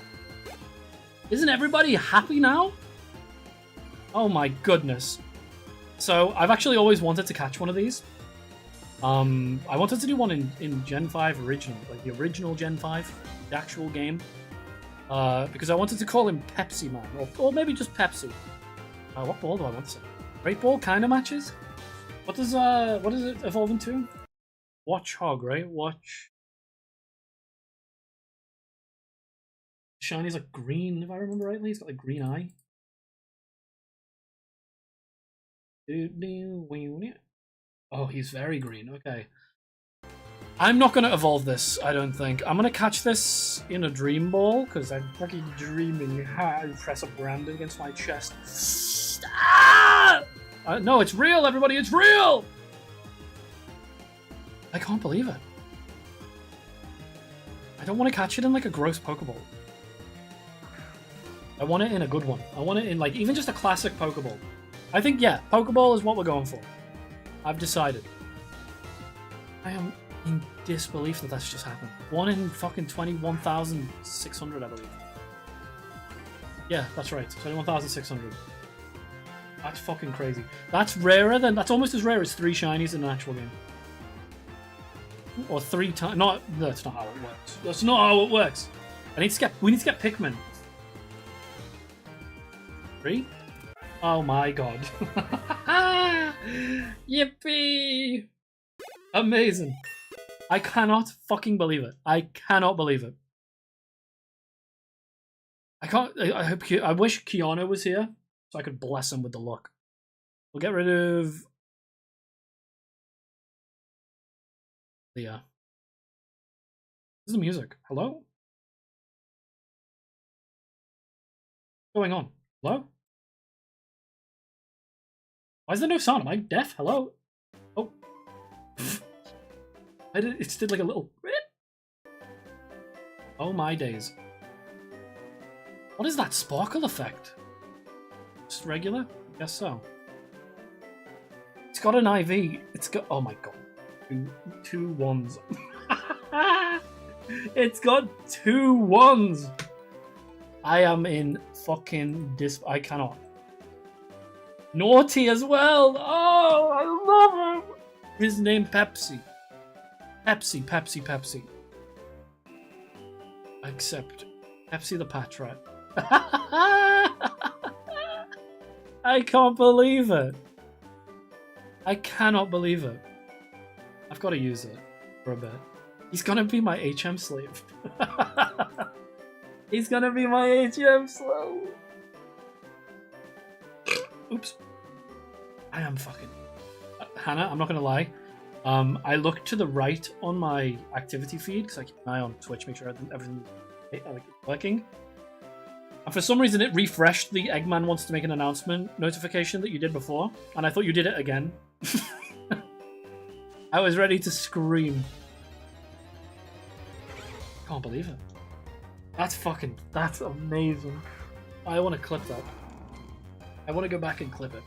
Isn't everybody happy now? Oh my goodness. So I've actually always wanted to catch one of these. I wanted to do one in Gen 5 original, like the original Gen 5, the actual game. Because I wanted to call him Pepsi Man, or maybe just Pepsi. What ball do I want to say? Great Ball kind of matches? What does it evolve into? Watch Hog, right? Watch. Shiny's like green, if I remember rightly. He's got like green eye. Oh, he's very green. Okay. I'm not going to evolve this, I don't think. I'm going to catch this in a Dream Ball, because I'm fucking dreaming. I press a brand against my chest. Ah! No, it's real, everybody. It's real! I can't believe it. I don't want to catch it in like a gross Pokeball. I want it in a good one. I want it in like even just a classic Pokeball. I think, yeah, Pokeball is what we're going for. I've decided. I am in disbelief that that's just happened. 1 in fucking 21,600, I believe. Yeah, that's right. 21,600. That's fucking crazy. That's rarer than... That's almost as rare as 3 shinies in an actual game. Or 3 times... No, that's not how it works. That's not how it works. We need to get Pikmin. 3? Oh my god. Yippee! Amazing. I cannot fucking believe it. I cannot believe it. I can't... I wish Keanu was here so I could bless him with the luck. We'll get rid of... Yeah. This is the music. Hello? What's going on? Hello? Why is there no sound? Am I deaf? Hello? Oh. It just did like a little... Oh my days. What is that sparkle effect? Just regular? I guess so. It's got an IV. It's got... Oh my god. Two ones. It's got 2 ones. I am in fucking I cannot. Naughty as well. Oh, I love him. His name Pepsi. Pepsi. Except Pepsi the Patra. I can't believe it. I cannot believe it. I've got to use it for a bit. He's gonna be my HM slave. He's gonna be my HM slave. Oops. I am fucking... Hannah, I'm not gonna lie. I look to the right on my activity feed because I keep an eye on Twitch, make sure everything's working. And for some reason, it refreshed the Eggman wants to make an announcement notification that you did before, and I thought you did it again. I was ready to scream. Can't believe it. That's amazing. I want to clip that. I want to go back and clip it.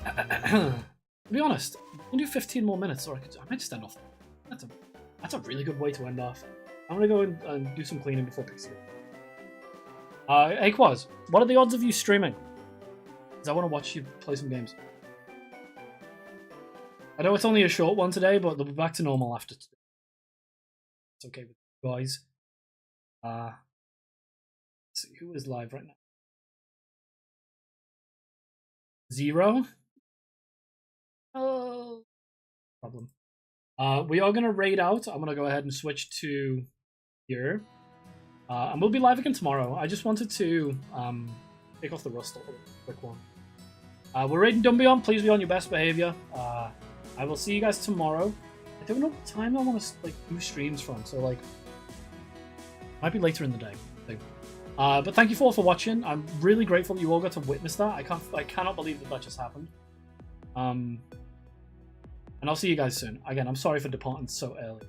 To be honest, I can do 15 more minutes, or I might just end off. That's a really good way to end off. I'm gonna go and do some cleaning before Pixie. Hey Quaz, what are the odds of you streaming? Because I want to watch you play some games. I know it's only a short one today, but they'll be back to normal after today. It's okay with you guys. Let's see, who is live right now? 0? Oh, problem. We are going to raid out. I'm going to go ahead and switch to here. And we'll be live again tomorrow. I just wanted to take off the rust a little quick one. We're raiding Dumbion. Please be on your best behavior. I will see you guys tomorrow. I don't know what time I want to do streams from, so might be later in the day. But thank you all for watching. I'm really grateful that you all got to witness that. I cannot believe that just happened. And I'll see you guys soon. Again, I'm sorry for departing so early.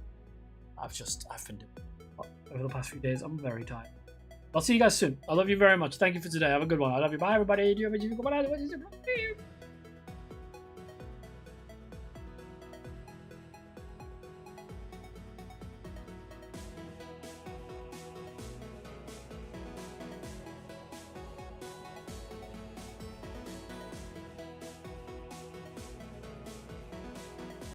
I've been doing over the past few days. I'm very tired. I'll see you guys soon. I love you very much. Thank you for today. Have a good one. I love you. Bye, everybody.